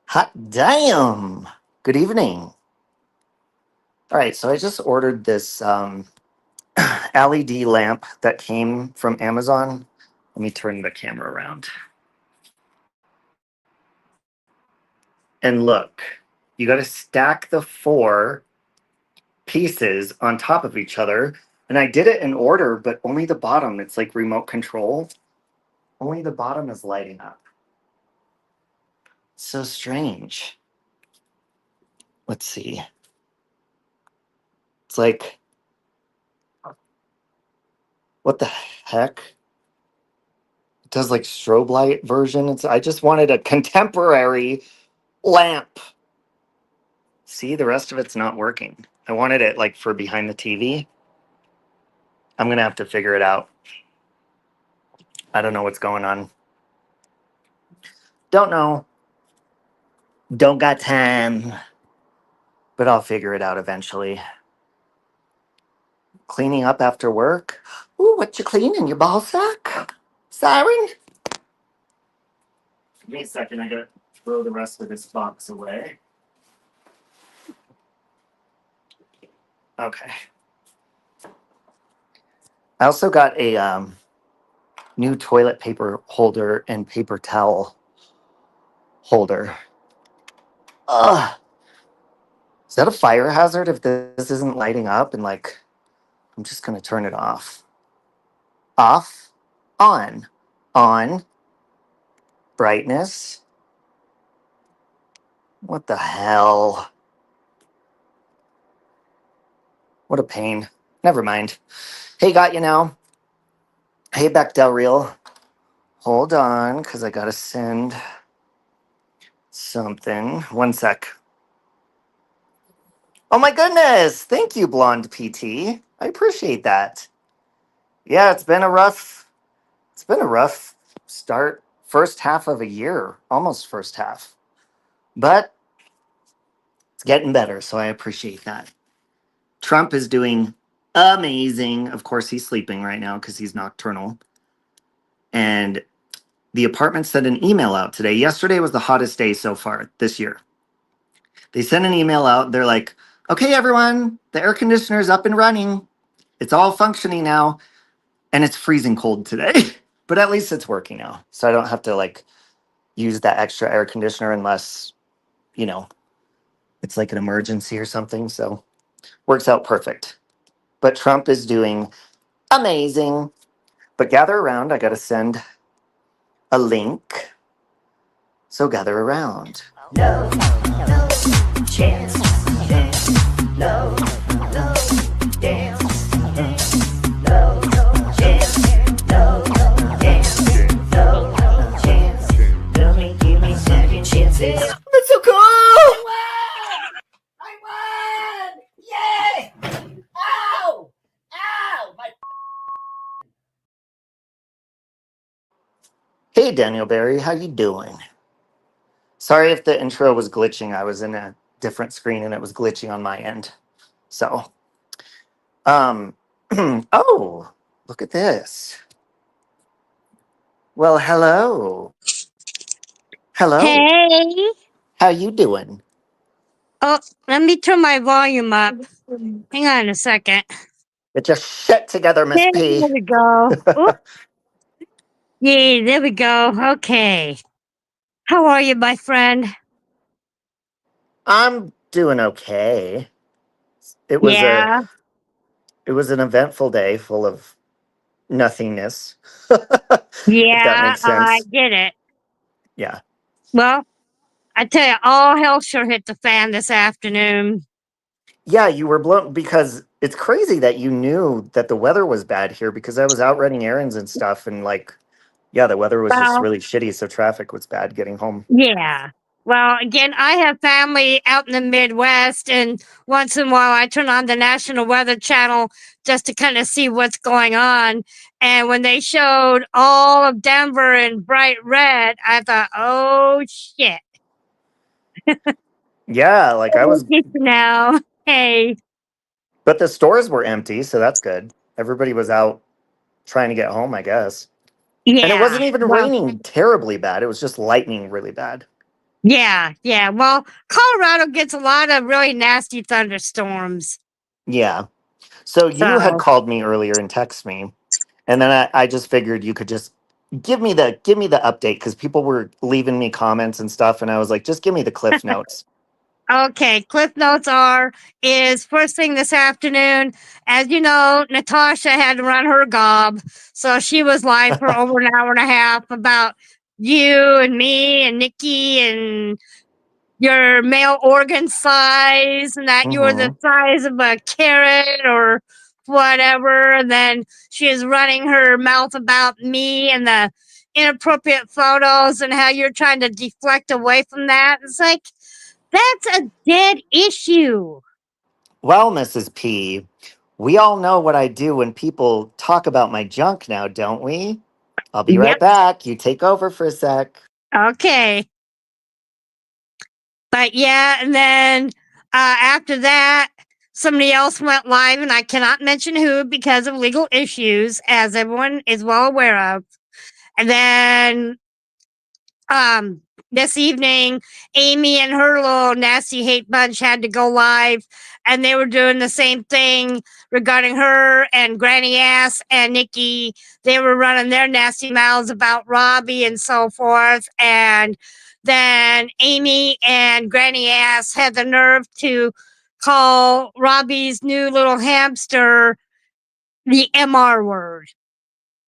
Hot damn! Good evening. All right, so I just ordered this LED lamp that came from Amazon. Let me turn the camera around. And look, you got to stack the four pieces on top of each other. And I did it in order, but only the bottom. It's like remote control. Only the bottom is lighting up. So strange. Let's see. It's like, what the heck? It does like strobe light version. I just wanted a contemporary lamp. See, the rest of it's not working. I wanted it like for behind the TV. I'm going to have to figure it out. I don't know what's going on. Don't know. Don't got time. But I'll figure it out eventually. Cleaning up after work. Ooh, what you cleaning? Your ball sack? Siren? Give me a second. I got to throw the rest of this box away. Okay. I also got a new toilet paper holder and paper towel holder. Ugh. Is that a fire hazard if this isn't lighting up? And like, I'm just going to turn it off. Off, on, brightness. What the hell? What a pain. Never mind. Hey, got you now. Hey, Beck Del Real. Hold on, because I got to send something. One sec. Oh my goodness. Thank you, Blonde PT. I appreciate that. Yeah, it's been a rough start. First half of a year, almost first half. But it's getting better, so I appreciate that. Trump is doing amazing. Of course, he's sleeping right now because he's nocturnal. And the apartment sent an email out today. Yesterday was the hottest day so far this year. They sent an email out. They're like, okay, everyone, the air conditioner's up and running. It's all functioning now. And it's freezing cold today. But at least it's working now. So I don't have to like use that extra air conditioner unless, it's like an emergency or something. So works out perfect. But Trump is doing amazing. But gather around. I got to send a link. So gather around. No, no chance. No, no dance. No, no chance. No, no dance. No, no chance. Give me second chances. That's so cool! I won! Yay! Ow! Ow! My Hey, Daniel Barry, how you doing? Sorry if the intro was glitching. I was in a different screen and it was glitching on my end. So, oh, look at this. Well, hello. Hello. Hey. How you doing? Oh, let me turn my volume up. Hang on a second. Get your shit together, Miss There P. we go. Oop. Yeah, there we go. Okay. How are you, my friend? I'm doing okay. It was a Yeah. it was an eventful day full of nothingness. If that Yeah, makes I sense. get it. Yeah. Well, I tell you, all hell sure hit the fan this afternoon. Yeah, you were blown because it's crazy that you knew that the weather was bad here because I was out running errands and stuff and like yeah, the weather was just Well, really shitty, so traffic was bad getting home. yeah. Well, again, I have family out in the Midwest, and once in a while I turn on the National Weather Channel just to kind of see what's going on. And when they showed all of Denver in bright red, I thought, oh shit. Yeah, like I was Now, hey, but the stores were empty, so that's good. Everybody was out trying to get home, I guess. And it yeah. wasn't even Well, raining terribly bad. It was just lightning really bad. Yeah, yeah. Well, Colorado gets a lot of really nasty thunderstorms. Yeah. So you had So, called me earlier and text me, and then I just figured you could just give me the update because people were leaving me comments and stuff, and I was like, just give me the cliff notes. okay, cliff notes is first thing this afternoon. As you know, Natasha had to run her gob, so she was live for over an hour and a half about you and me and Nikki and your male organ size and that you were the Hmm. size of a carrot or whatever. And then she is running her mouth about me and the inappropriate photos and how you're trying to deflect away from that. It's like, that's a dead issue. Well, Mrs. P, we all know what I do when people talk about my junk now, don't we? I'll be right Yep. back. You take over for a sec. Okay. But yeah, and then after that, somebody else went live, and I cannot mention who because of legal issues, as everyone is well aware of. And then um this evening, Amy and her little nasty hate bunch had to go live, and they were doing the same thing regarding her and Granny Ass and Nikki. They were running their nasty mouths about Robbie and so forth. And then Amy and Granny Ass had the nerve to call Robbie's new little hamster the MR word.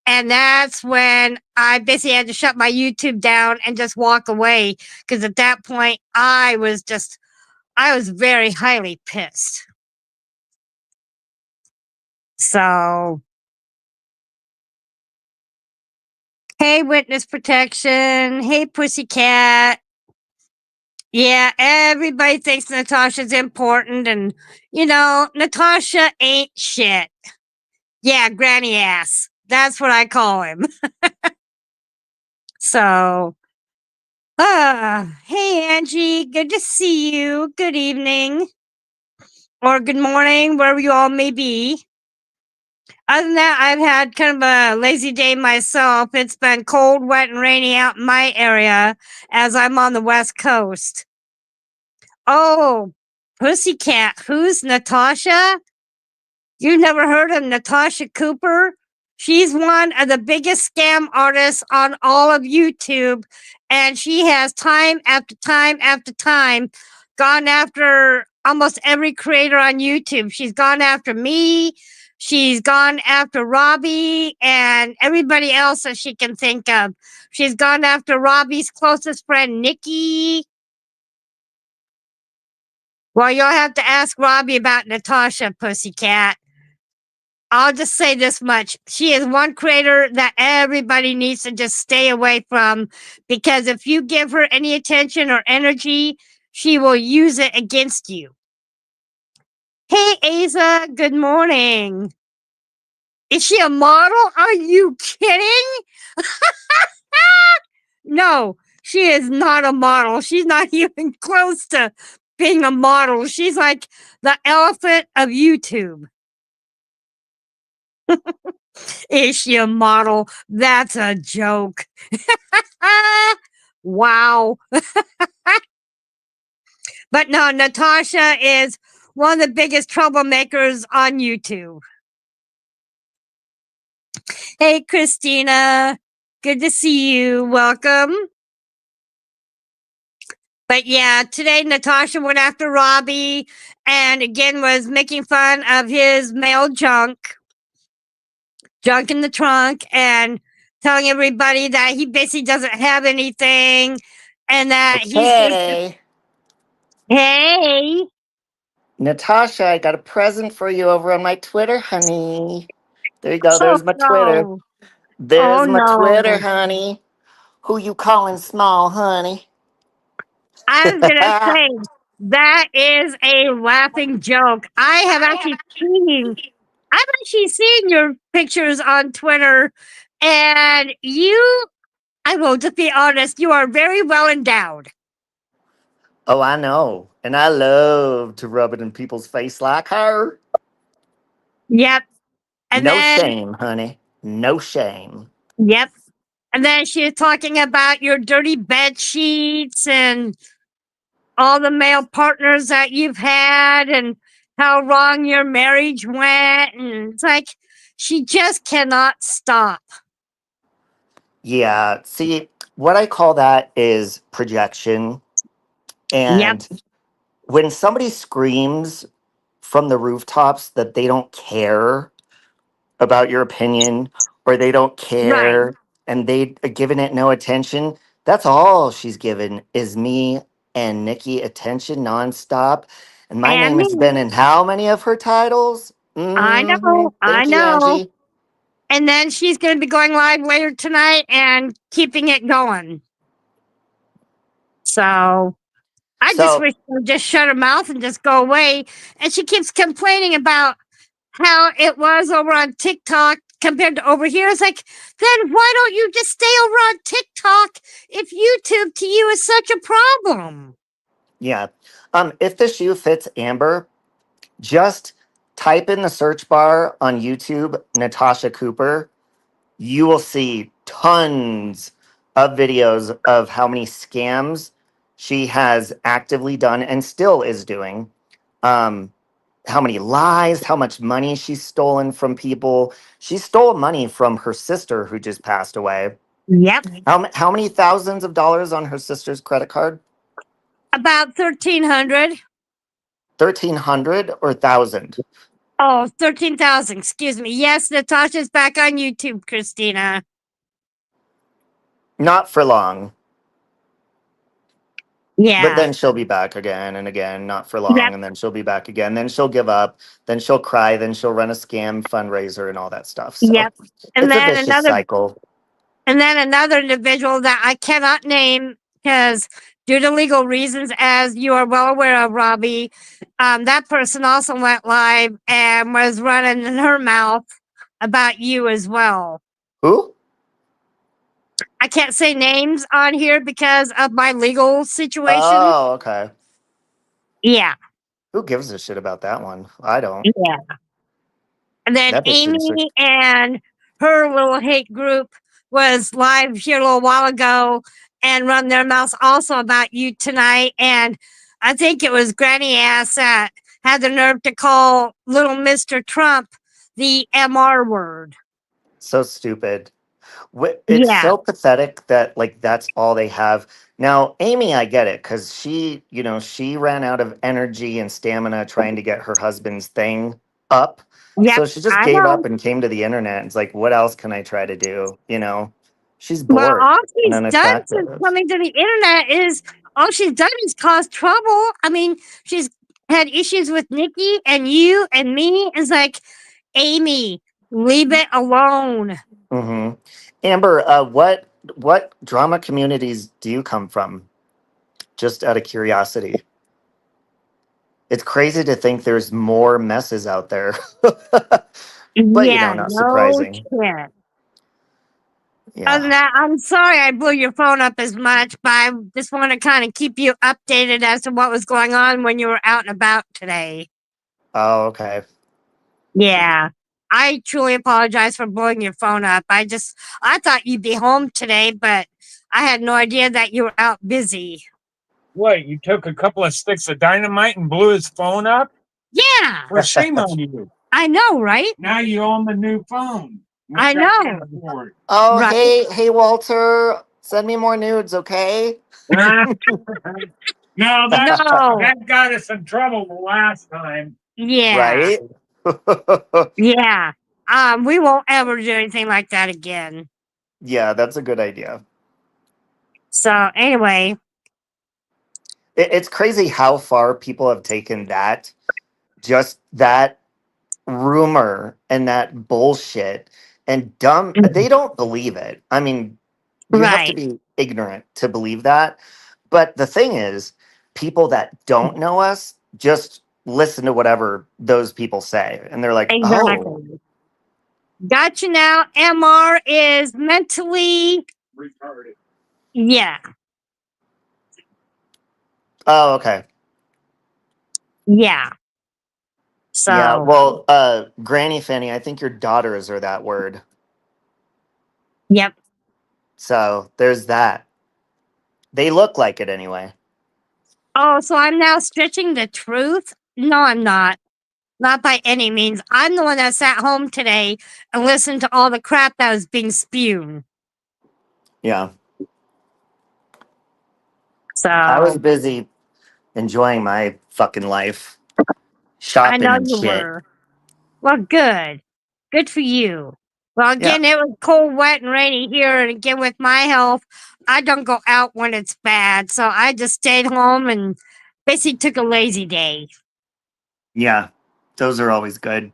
And that's when I basically had to shut my YouTube down and just walk away. Because at that point, I was very highly pissed. So, hey, witness protection. Hey, pussycat. Yeah, everybody thinks Natasha's important. And, Natasha ain't shit. Yeah, granny ass. That's what I call him. So, hey, Angie. Good to see you. Good evening. Or good morning, wherever you all may be. Other than that, I've had kind of a lazy day myself. It's been cold, wet, and rainy out in my area as I'm on the West Coast. Oh, Pussycat, who's Natasha? You never heard of Natasha Cooper? She's one of the biggest scam artists on all of YouTube, and she has time after time after time gone after almost every creator on YouTube. She's gone after me, she's gone after Robbie, and everybody else that she can think of. She's gone after Robbie's closest friend, Nikki. Well, you'll have to ask Robbie about Natasha, Pussycat. I'll just say this much. She is one creator that everybody needs to just stay away from because if you give her any attention or energy, she will use it against you. Hey, Asa, good morning. Is she a model? Are you kidding? No, she is not a model. She's not even close to being a model. She's like the elephant of YouTube. Is she a model? That's a joke. Wow. But no, Natasha is one of the biggest troublemakers on YouTube. Hey, Christina. Good to see you. Welcome. But yeah, today Natasha went after Robbie and again was making fun of his male junk in the trunk, and telling everybody that he basically doesn't have anything and that he's just, Okay. hey. Natasha, I got a present for you over on my Twitter, honey. There you go. Oh There's my Twitter. no. Oh There's my Twitter, no. honey. Who you calling small, honey? I was gonna say that is a laughing joke. I've actually seen your pictures on Twitter, and I will just be honest, you are very well endowed. Oh, I know. And I love to rub it in people's face like her. Yep. And No then, shame, honey. No shame. yep. And then she was talking about your dirty bed sheets and all the male partners that you've had and how wrong your marriage went. And it's like she just cannot stop. Yeah. See, what I call that is projection. Yep. And when somebody screams from the rooftops that they don't care about your opinion or they don't Right. care and they are giving it no attention, that's all she's given is me and Nikki attention nonstop. And my And name me. has been in how many of her titles? I know. I Thank you, know. Angie. And then she's going to be going live later tonight and keeping it going. So I just So, wish she would just shut her mouth and just go away. And she keeps complaining about how it was over on TikTok compared to over here. It's like, then why don't you just stay over on TikTok if YouTube to you is such a problem? yeah. If the shoe fits Amber, just type in the search bar on YouTube Natasha Cooper. You will see tons of videos of how many scams she has actively done and still is doing. Um, how many lies, how much money she's stolen from people. She stole money from her sister who just passed away. Yep. How many thousands of dollars on her sister's credit card? About 1,300. 1,300 or 1,000? Oh, 13,000. Excuse me. Yes, Natasha's back on YouTube, Christina. Not for long. But Yeah. then she'll be back again and again, not for Yep. long, and then she'll be back again. Then she'll give up. Then she'll cry. Then she'll run a scam fundraiser and all that stuff. So Yep. And it's a then vicious another cycle. And then another individual that I cannot name because due to legal reasons, as you are well aware of, Robbie, that person also went live and was running in her mouth about you as well. Who? I can't say names on here because of my legal situation. Oh, okay. Yeah. Who gives a shit about that one? I don't. Yeah. And then That bitch didn't search. Amy and her little hate group was live here a little while ago and run their mouths also about you tonight. And I think it was Granny Ass that had the nerve to call little Mr. Trump the MR word. So stupid. It's Yeah. so pathetic that like that's all they have. Now, Amy, I get it because she ran out of energy and stamina trying to get her husband's thing up. Yep. So she just I gave up know. and came to the internet. It's like, what else can I try to do? She's Well, bored all and she's done since ineffective. coming to the internet is all she's done is cause trouble. I mean, she's had issues with Nikki and you and me. It's like, Amy, leave it alone. Hmm. Amber, what drama communities do you come from? Just out of curiosity. It's crazy to think there's more messes out there. But Yeah, not no surprising. shit. Other than Yeah. that, I'm sorry I blew your phone up as much, but I just want to kind of keep you updated as to what was going on when you were out and about today. Oh, okay. Yeah. I truly apologize for blowing your phone up. I thought you'd be home today, but I had no idea that you were out busy. What, you took a couple of sticks of dynamite and blew his phone up? Yeah, Well, shame on you. I know, right? Now you own the new phone. which I can't know. afford. Oh, Right. hey, Walter. Send me more nudes, okay? No, No. that got us in trouble the last time. Yeah. Right? Yeah. We won't ever do anything like that again. Yeah, that's a good idea. So anyway, It's crazy how far people have taken that, just that rumor and that bullshit and dumb. They don't believe it. I mean, you have to right. be ignorant to believe that. But the thing is, people that don't know us just listen to whatever those people say. And they're like, oh, Exactly. Gotcha now. MR is mentally, Retarded. yeah. oh, okay. Yeah. Yeah. So, Well, Granny Fanny, I think your daughters are that word. yep. So there's that. They look like it anyway. Oh, so I'm now stretching the truth? No, I'm not. Not by any means. I'm the one that sat home today and listened to all the crap that was being spewed. Yeah. I was So busy enjoying my fucking life, I shopping know and you shit. were. Well, good. Good for you. Well, Yeah. again, it was cold, wet, and rainy here. And again, with my health, I don't go out when it's bad. So I just stayed home and basically took a lazy day. Yeah. Those are always good.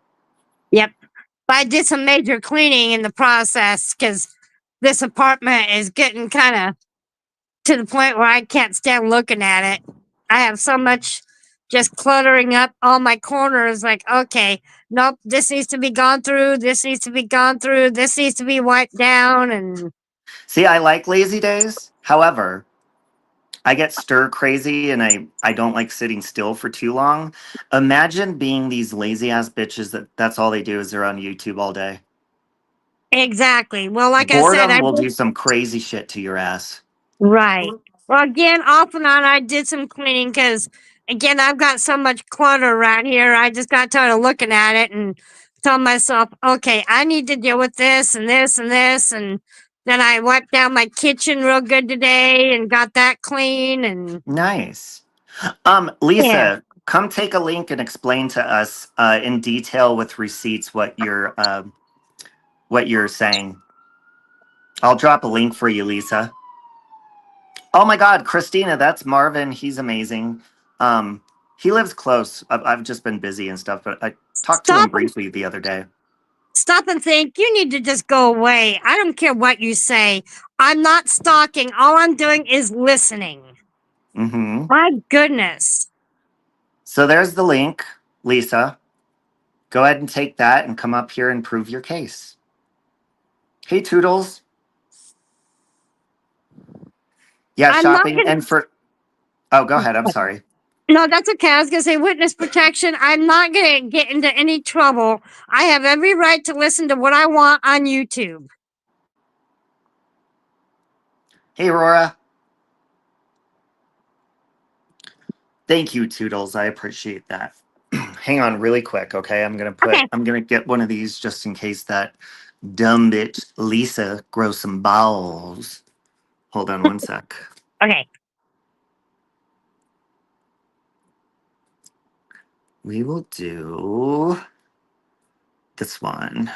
Yep. But I did some major cleaning in the process because this apartment is getting kind of to the point where I can't stand looking at it. I have so much just cluttering up all my corners. Like, okay, nope, this needs to be gone through. This needs to be gone through. This needs to be wiped down. And See, I like lazy days. However, I get stir crazy and I don't like sitting still for too long. Imagine being these lazy ass bitches that's all they do is they're on YouTube all day. exactly. Well, like I said, Boredom I will did do some crazy shit to your ass. right. Well, again, off and on, I did some cleaning because, again, I've got so much clutter around here. I just got tired of looking at it and told myself, okay, I need to deal with this and this and this. And then I wiped down my kitchen real good today and got that clean. And Nice. yeah, Lisa, come take a link and explain to us in detail with receipts what you're saying. I'll drop a link for you, Lisa. Oh my God, Christina, that's Marvin. He's amazing. Um, he lives close. I've just been busy and stuff, but I talked to him stop and briefly the other day. stop and think. You need to just go away. I don't care what you say. I'm not stalking. All I'm doing is listening. Mm-hmm. My goodness. So there's the link, Lisa. Go ahead and take that and come up here and prove your case. Hey, Toodles. Yeah, I'm not shopping gonna. and for. Oh, go ahead. I'm sorry. No, that's okay. I was gonna say witness protection. I'm not gonna get into any trouble. I have every right to listen to what I want on YouTube. Hey, Aurora. Thank you, Toodles. I appreciate that. Hang on really quick, okay? Okay, I'm gonna get one of these just in case that dumb bitch Lisa grows some balls. Hold on one sec. okay. We will do this one.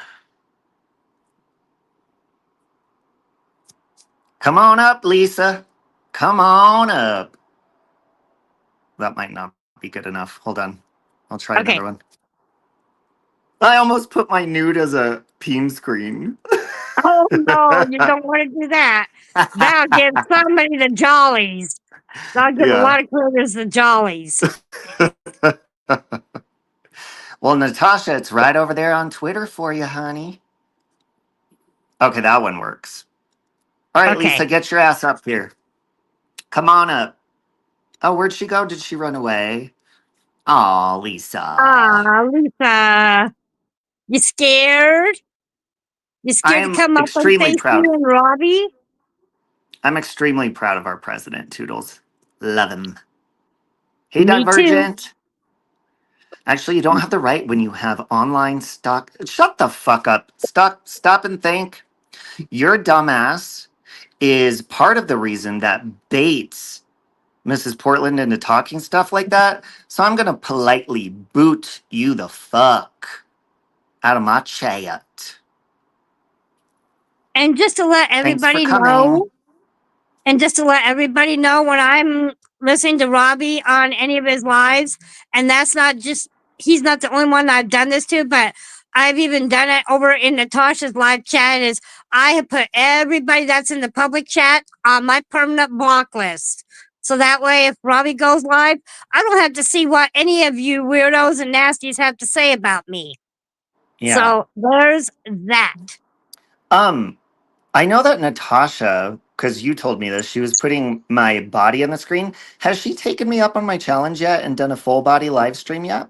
Come on up, Lisa. Come on up. That might not be good enough. Hold on. I'll try Okay. another one. I almost put my nude as a Team screen. Oh no, you don't want to do that. That'll give somebody the jollies. That'll give a Yeah. lot of critters the jollies. Well, Natasha, it's right over there on Twitter for you, honey. Okay, that one works. All right, Okay. Lisa, get your ass up here. Come on up. Oh, where'd she go? Did she run away? Aw, Lisa. Lisa, you scared? You scared to I'm come up and extremely face proud. you and Robbie? I'm extremely proud of our president, Toodles. Love him. Hey, Me too. Divergent. Actually, you don't have the right when you have online stock. Shut the fuck up. Stop and think. Your dumbass is part of the reason that baits Mrs. Portland into talking stuff like that. So I'm gonna politely boot you the fuck out of my chat. And just to let Thanks for everybody coming. know, And just to let everybody know, when I'm listening to Robbie on any of his lives, and that's not just, he's not the only one I've done this to, but I've even done it over in Natasha's live chat, is I have put everybody that's in the public chat on my permanent block list. So that way, if Robbie goes live, I don't have to see what any of you weirdos and nasties have to say about me. Yeah. So there's that. I know that Natasha, because you told me this, she was putting my body on the screen. Has she taken me up on my challenge yet and done a full body live stream yet?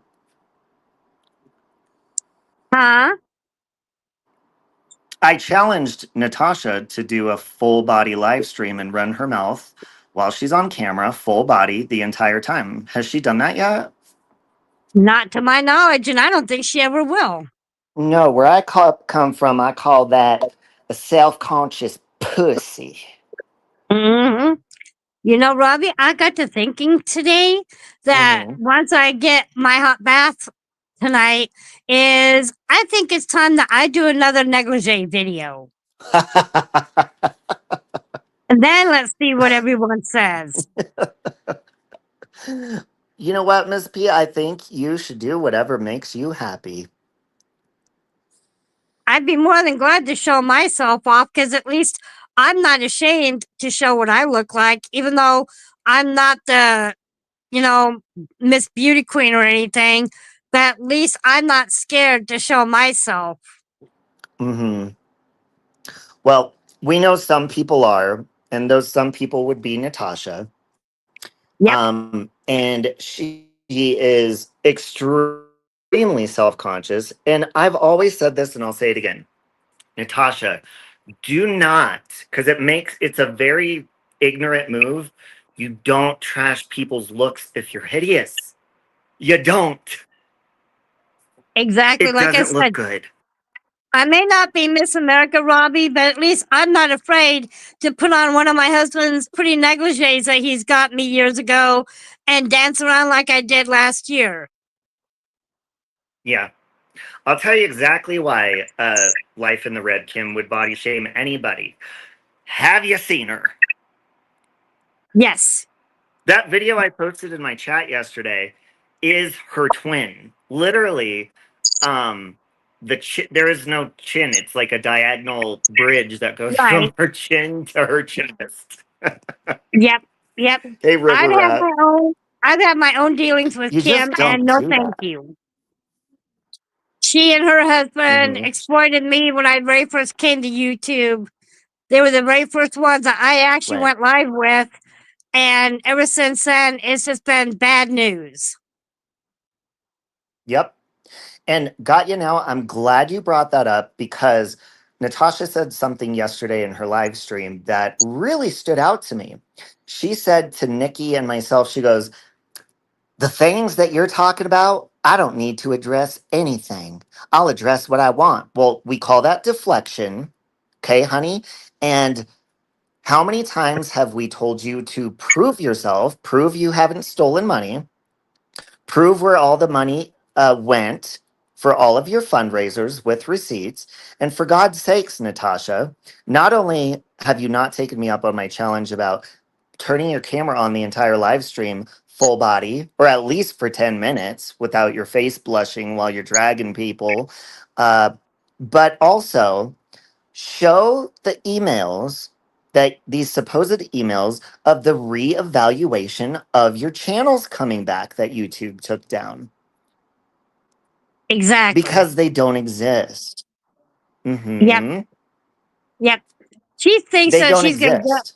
Huh? I challenged Natasha to do a full body live stream and run her mouth while she's on camera, full body the entire time. Has she done that yet? Not to my knowledge, and I don't think she ever will. No, where come from, I call that a self-conscious pussy. Hmm. You know, Robbie, I got to thinking today that Hmm. once I get my hot bath tonight, is I think it's time that I do another negligee video. And then let's see what everyone says. You know what, Miss P? I think you should do whatever makes you happy. I'd be more than glad to show myself off because at least I'm not ashamed to show what I look like, even though I'm not the, you know, Miss Beauty Queen or anything. But at least I'm not scared to show myself. Hmm. Well, we know some people are, and those some people would be Natasha. Yep, And she is extremely self-conscious. And I've always said this, and I'll say it again. Natasha, do not, because it's a very ignorant move. You don't trash people's looks if you're hideous. You don't. exactly. It Like I doesn't look said, good. I may not be Miss America, Robbie, but at least I'm not afraid to put on one of my husband's pretty negligees that he's got me years ago and dance around like I did last year. Yeah. I'll tell you exactly why Life in the Red Kim would body shame anybody. Have you seen her? Yes, That video I posted in my chat yesterday is her twin. Literally, um, there is no chin. It's like a diagonal bridge that goes right. from her chin to her chest. Yep, yep. Hey, I'd River have Rat. my own. I'd have my own dealings with You Kim, just and don't no, do thank that. you. She and her husband Hmm. exploited me when I very first came to YouTube. They were the very first ones that I actually Right. went live with, and ever since then, it's just been bad news. Yep. And got you now. I'm glad you brought that up because Natasha said something yesterday in her live stream that really stood out to me. She said to Nikki and myself, she goes, "The things that you're talking about, I don't need to address anything. I'll address what I want." Well, we call that deflection. Okay, honey? And how many times have we told you to prove yourself, prove you haven't stolen money, prove where all the money went for all of your fundraisers with receipts? And for God's sakes, Natasha, not only have you not taken me up on my challenge about turning your camera on the entire live stream full body, or at least for 10 minutes without your face blushing while you're dragging people, uh, but also show the emails, that these supposed emails of the reevaluation of your channels coming back that YouTube took down Exactly. because they don't exist. Yep. Hmm. Yep. She thinks They that don't she's gonna get. exist.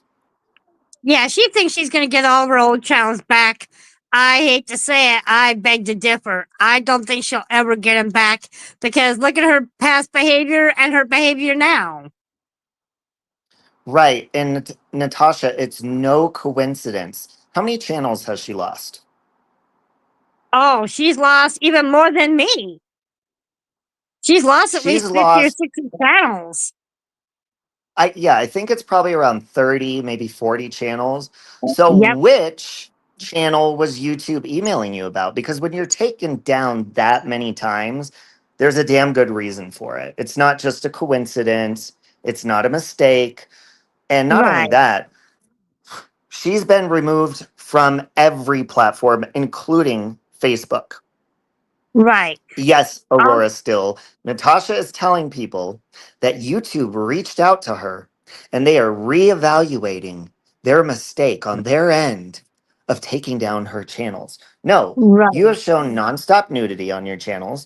Yeah, she thinks she's gonna get all of her old channels back. I hate to say it, I beg to differ. I don't think she'll ever get them back because look at her past behavior and her behavior now. Right. And Natasha, it's no coincidence. How many channels has she lost? Oh, she's lost even more than me. She's lost at She's least 50 or lost, 60 channels. I think it's probably around 30, maybe 40 channels. So Yep, which channel was YouTube emailing you about? Because when you're taken down that many times, there's a damn good reason for it. It's not just a coincidence, it's not a mistake. And not only right, that, she's been removed from every platform, including Facebook. right. Yes, Um, Aurora still. Natasha is telling people that YouTube reached out to her and they are reevaluating their mistake on their end of taking down her channels. No, you right, have shown nonstop nudity on your channels.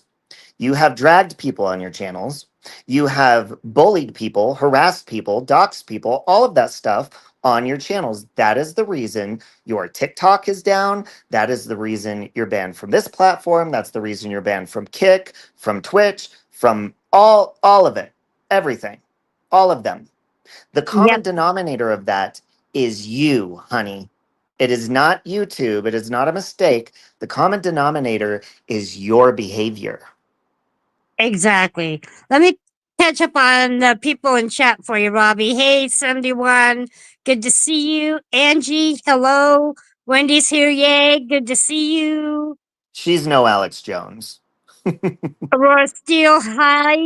You have dragged people on your channels. You have bullied people, harassed people, doxed people, all of that stuff on your channels. That is the reason your TikTok is down. That is the reason you're banned from this platform. That's the reason you're banned from Kick, from Twitch, from all of it. Everything. All of them. The common Yep, denominator of that is you, honey. It is not YouTube. It is not a mistake. The common denominator is your behavior. exactly. Let me catch up on the people in chat for you, Robbie. Hey, 71. Good to see you. Angie, hello. Wendy's here. Yay. Good to see you. She's no Alex Jones. Aurora Steele, hi.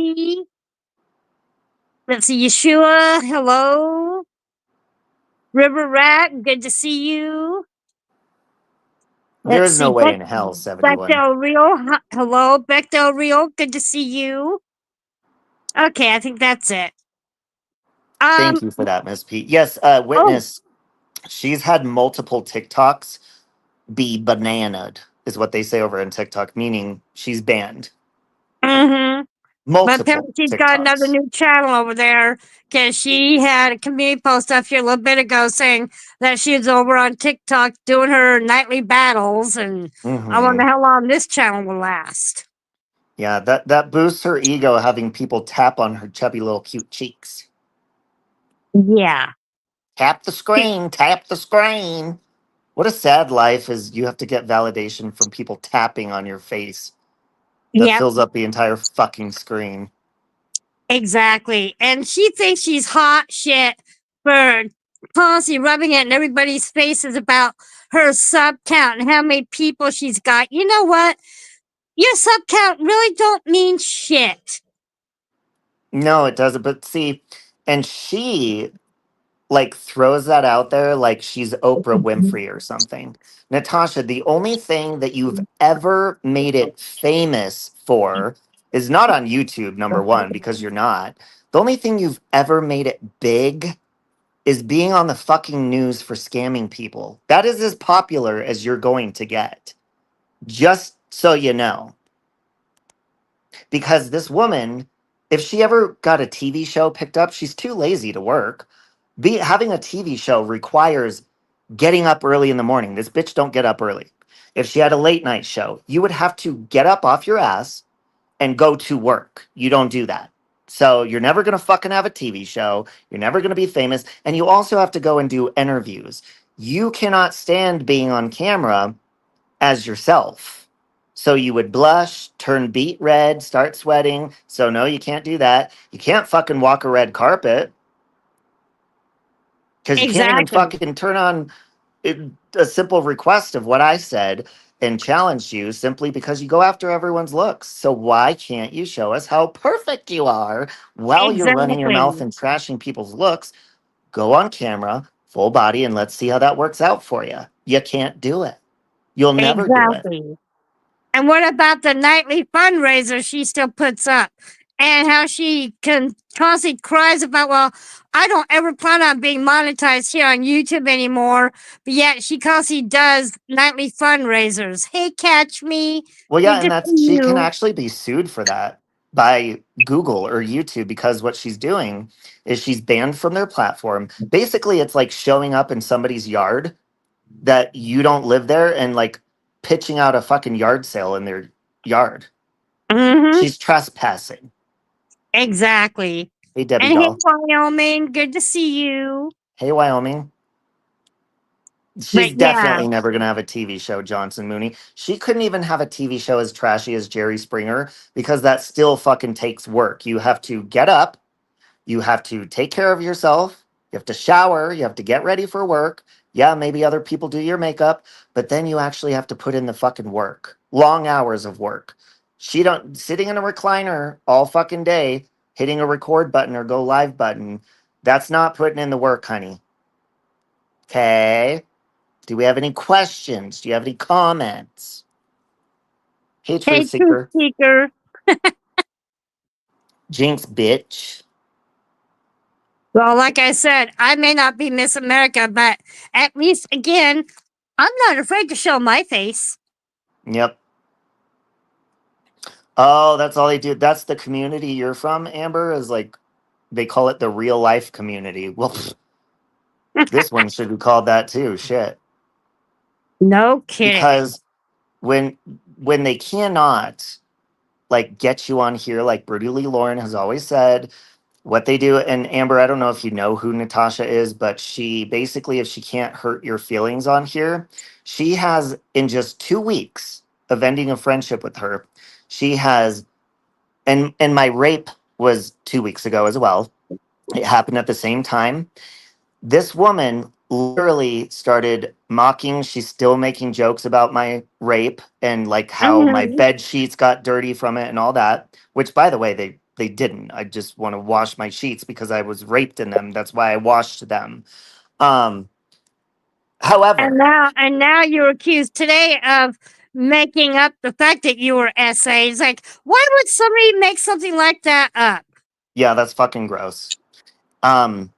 Let's see, Yeshua, hello. River Rat, good to see you. There Let's is no see, way in hell, Beck 71. Del Rio, hello. Beck Del Rio, good to see you. Okay, I think that's it. Thank you for that, Miss Pete. Yes, Oh, Witness, she's had multiple TikToks be bananaed, is what they say over in TikTok, meaning she's banned. mm-hmm. But Multiple apparently she's got another TikToks. new channel over there because she had a community post up here a little bit ago saying that she was over on TikTok doing her nightly battles, and I Hmm. wonder how long this channel will last. Yeah, that boosts her ego having people tap on her chubby little cute cheeks. Yeah. Tap the screen, tap the screen. What a sad life is you have to get validation from people tapping on your face that Yep. fills up the entire fucking screen. Exactly. And she thinks she's hot shit for constantly rubbing it in everybody's faces about her sub count and how many people she's got. You know what? Your sub count really don't mean shit. No, it doesn't. But see, and she like throws that out there like she's Oprah Winfrey or something. Natasha, the only thing that you've ever made it famous for is not on YouTube, number one, because you're not. The only thing you've ever made it big is being on the fucking news for scamming people. That is as popular as you're going to get. Just so you know. Because this woman, if she ever got a TV show picked up, she's too lazy to work. Having a TV show requires getting up early in the morning. This bitch don't get up early. If she had a late night show, you would have to get up off your ass and go to work. You don't do that. So you're never going to fucking have a TV show. You're never going to be famous. And you also have to go and do interviews. You cannot stand being on camera as yourself. So you would blush, turn beet red, start sweating. So no, you can't do that. You can't fucking walk a red carpet because you can't even Exactly. fucking turn on a simple request of what I said and challenge you simply because you go after everyone's looks. So why can't you show us how perfect you are while you're running your mouth Exactly. and trashing people's looks? Go on camera, full body, and let's see how that works out for you. You can't do it. You'll never do it. Exactly. And what about the nightly fundraiser she still puts up? And how she can constantly cries about, well, I don't ever plan on being monetized here on YouTube anymore. But yet she constantly does nightly fundraisers. Hey, catch me. Well, yeah, Good and to that's see she can you. actually be sued for that by Google or YouTube because what she's doing is she's banned from their platform. Basically, it's like showing up in somebody's yard that you don't live there and like pitching out a fucking yard sale in their yard. Mm-hmm. She's trespassing. Exactly. Hey, Debbie And hey, doll. Wyoming. Good to see you. Hey, Wyoming. She's But yeah, definitely never going to have a TV show, Johnson Mooney. She couldn't even have a TV show as trashy as Jerry Springer because that still fucking takes work. You have to get up, you have to take care of yourself, you have to shower, you have to get ready for work. Yeah, maybe other people do your makeup, but then you actually have to put in the fucking work. Long hours of work. She don't sitting in a recliner all fucking day, hitting a record button or go live button. That's not putting in the work, honey. Okay? Do we have any questions? Do you have any comments? Hey, Truth hey, Truth Seeker. Seeker. Jinx, bitch. Well, like I said, I may not be Miss America, but at least, again, I'm not afraid to show my face. Yep. Oh, that's all they do. That's the community you're from, Amber, is like, they call it the real life community. Well, this one should be called that too. Shit. No kidding. Because when they cannot like get you on here, like Brutally Lauren has always said, what they do, and Amber, I don't know if you know who Natasha is, but she basically, if she can't hurt your feelings on here, she has in just 2 weeks of ending a friendship with her, she has, and my rape was 2 weeks ago as well. It happened at the same time. This woman literally started mocking. She's still making jokes about my rape and like how my Mhm. bed sheets got dirty from it and all that. Which, by the way, they didn't. I just want to wash my sheets because I was raped in them. That's why I washed them. Um, And however, now you're accused today of making up the fact that you were SA. It's like, why would somebody make something like that up? yeah, that's fucking gross. Um,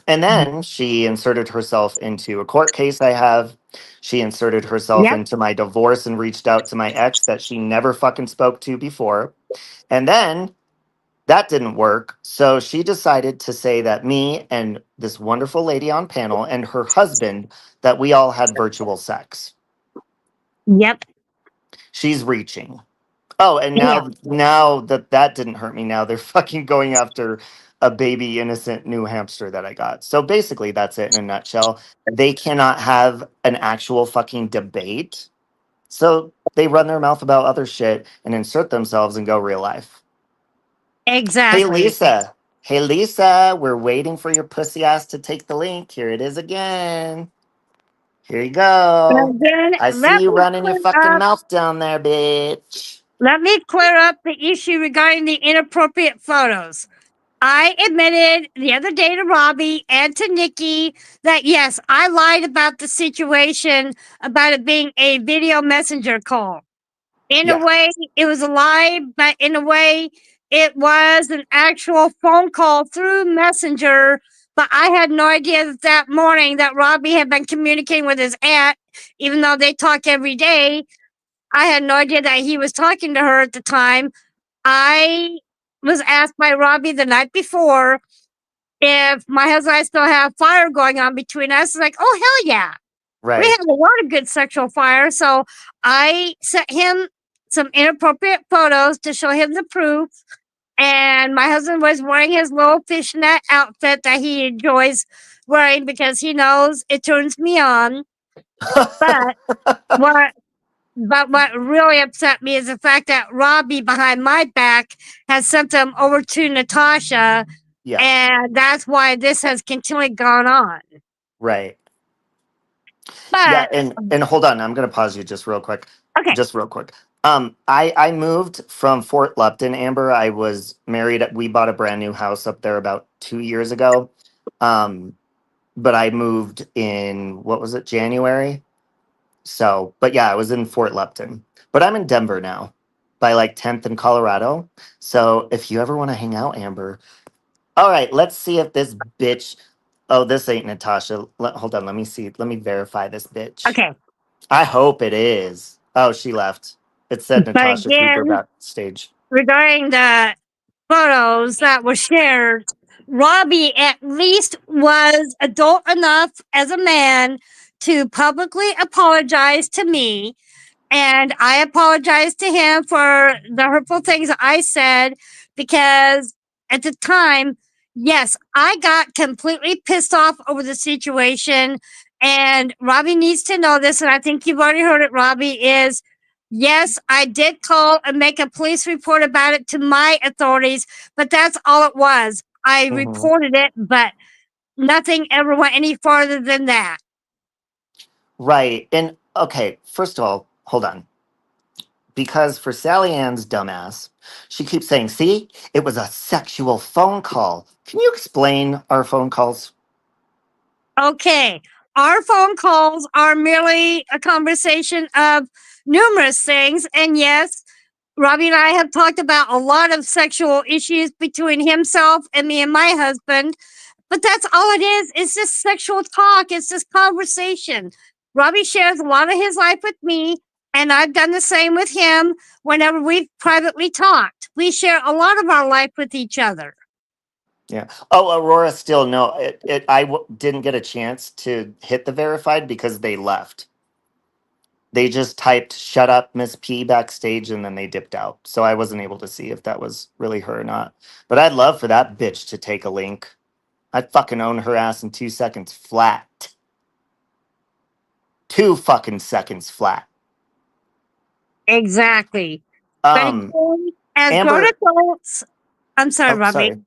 And then she inserted herself into a court case I have. She inserted herself Yep. into my divorce and reached out to my ex that she never fucking spoke to before. And then that didn't work. So she decided to say that me and this wonderful lady on panel and her husband, that we all had virtual sex. Yep. She's reaching. Oh, and Yeah. now that that didn't hurt me, now they're fucking going after a baby innocent new hamster that I got. So basically, that's it in a nutshell. They cannot have an actual fucking debate, so they run their mouth about other shit and insert themselves and go real life. Hey Exactly. Lisa, hey Lisa, we're waiting for your pussy ass to take the link. Here it is again. Here you go. And then I see you running your fucking mouth down there, bitch. let me clear up the issue regarding the inappropriate photos. I admitted the other day to Robbie and to Nikki that yes, I lied about the situation about it being a video messenger call. In a Yeah. way, it was a lie, but in a way, it was an actual phone call through Messenger. But I had no idea that that morning that Robbie had been communicating with his aunt, even though they talk every day. I had no idea that he was talking to her at the time. I was asked by Robbie the night before if my husband and I still have fire going on between us. Like, oh, hell yeah. We Right. have a lot of good sexual fire. So I sent him some inappropriate photos to show him the proof. And my husband was wearing his little fishnet outfit that he enjoys wearing because he knows it turns me on. But what what really upset me is the fact that Robbie behind my back has sent them over to Natasha, Yeah. and that's why this has continually gone on. Right. Yeah, But and hold on, I'm gonna pause you just real quick. okay, Just real quick. I moved from Fort Lupton, Amber. I was married. We bought a brand new house up there about 2 years ago. Um, but I moved in what was it, January? So, but yeah, I was in Fort Lupton. But I'm in Denver now, by like 10th in Colorado. So if you ever want to hang out, Amber. All right, let's see if this bitch. Oh, this ain't Natasha. Hold on, let me see. Let me verify this bitch. okay. I hope it is. Oh, she left. It said But Natasha Cooper again, backstage. regarding the photos that were shared, Robbie at least was adult enough as a man to publicly apologize to me. And I apologize to him for the hurtful things I said because at the time, yes, I got completely pissed off over the situation. And Robbie needs to know this. And I think you've already heard it, Robbie, is yes, I did call and make a police report about it to my authorities, but that's all it was. I Hmm. reported it, but nothing ever went any farther than that. Right. And okay, first of all, hold on. Because for Sally Ann's dumbass, she keeps saying, see, it was a sexual phone call. Can you explain our phone calls? Okay. Our phone calls are merely a conversation of numerous things. And yes, Robbie and I have talked about a lot of sexual issues between himself and me and my husband. But that's all it is. It's just sexual talk. It's just conversation. Robbie shares a lot of his life with me, and I've done the same with him whenever we've privately talked. We share a lot of our life with each other. Yeah. Oh, Aurora still no. Didn't get a chance to hit the verified because they left. they just typed "Shut up, Miss P" backstage, and then they dipped out. So I wasn't able to see if that was really her or not. But I'd love for that bitch to take a link. I'd fucking own her ass in 2 seconds flat. 2 fucking seconds flat. Exactly. But Um, again, as grown Amber. adults, I'm sorry, Oh, Robbie. sorry.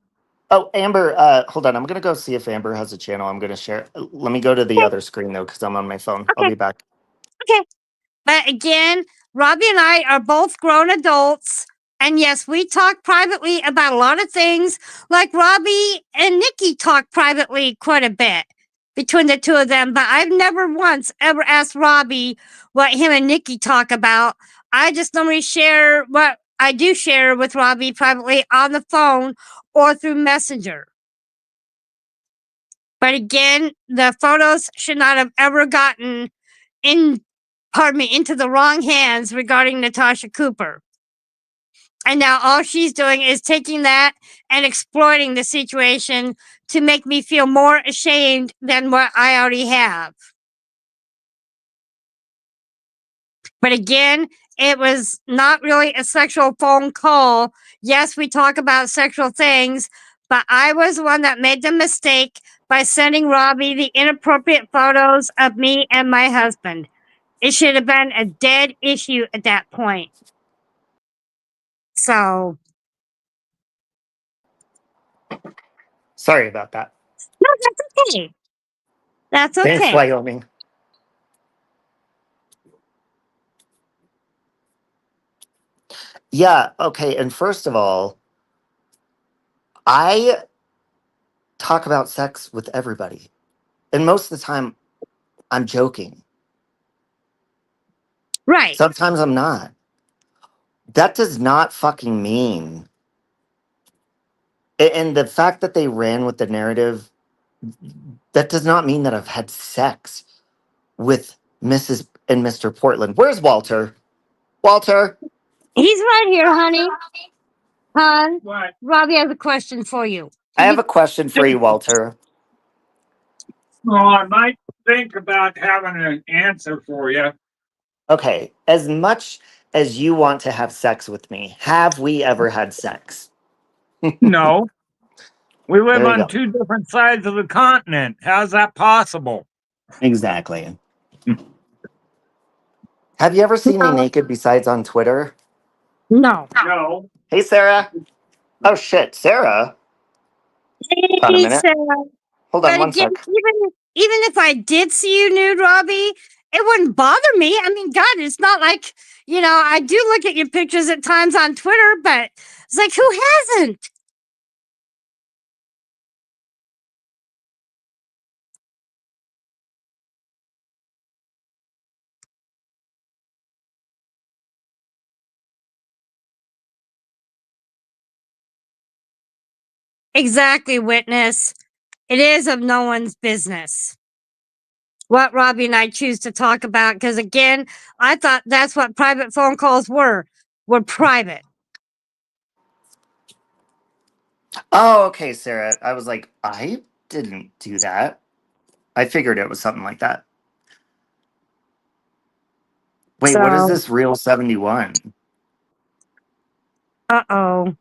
Oh, Amber. Hold on. I'm gonna go see if Amber has a channel. I'm gonna share. Let me go to the Okay, other screen though, because I'm on my phone. I'll okay, be back. okay. But again, Robbie and I are both grown adults. And yes, we talk privately about a lot of things. Like Robbie and Nikki talk privately quite a bit between the two of them. But I've never once ever asked Robbie what him and Nikki talk about. I just normally share what I do share with Robbie privately on the phone or through Messenger. But again, the photos should not have ever gotten into the wrong hands regarding Natasha Cooper. And now all she's doing is taking that and exploiting the situation to make me feel more ashamed than what I already have. But again, it was not really a sexual phone call. Yes, we talk about sexual things, but I was the one that made the mistake by sending Robbie the inappropriate photos of me and my husband. It should have been a dead issue at that point. So, Sorry about that. no, that's okay. That's Thanks, okay. Wyoming. Yeah. Okay. And first of all, I talk about sex with everybody, and most of the time, I'm joking. Right. Sometimes I'm not. That does not fucking mean. And the fact that they ran with the narrative, that does not mean that I've had sex with Mrs. and Mr. Portland. Where's Walter? Walter, He's right here, honey. Hon, What? Robbie has a question for you. I Can have you a question for you, Walter. Well, I might think about having an answer for you. Okay, as much as you want to have sex with me, have we ever had sex? No, we live There you on go. 2 different sides of the continent. How's that possible? Exactly. Have you ever seen me No. naked besides on Twitter? No. No. Hey, Sarah. Oh, shit. Sarah? Hold on a Hey, minute. Sarah. Hold on But one again, sec. even if I did see you nude, Robbie, it wouldn't bother me. I mean, God, it's not like, I do look at your pictures at times on Twitter, but it's like, who hasn't? Exactly, witness. It is of no one's business what Robbie and I choose to talk about. Because again, I thought that's what private phone calls were private. Oh, okay, Sarah. I was like, I didn't do that. I figured it was something like that. Wait, what is So, this real 71? uh-oh.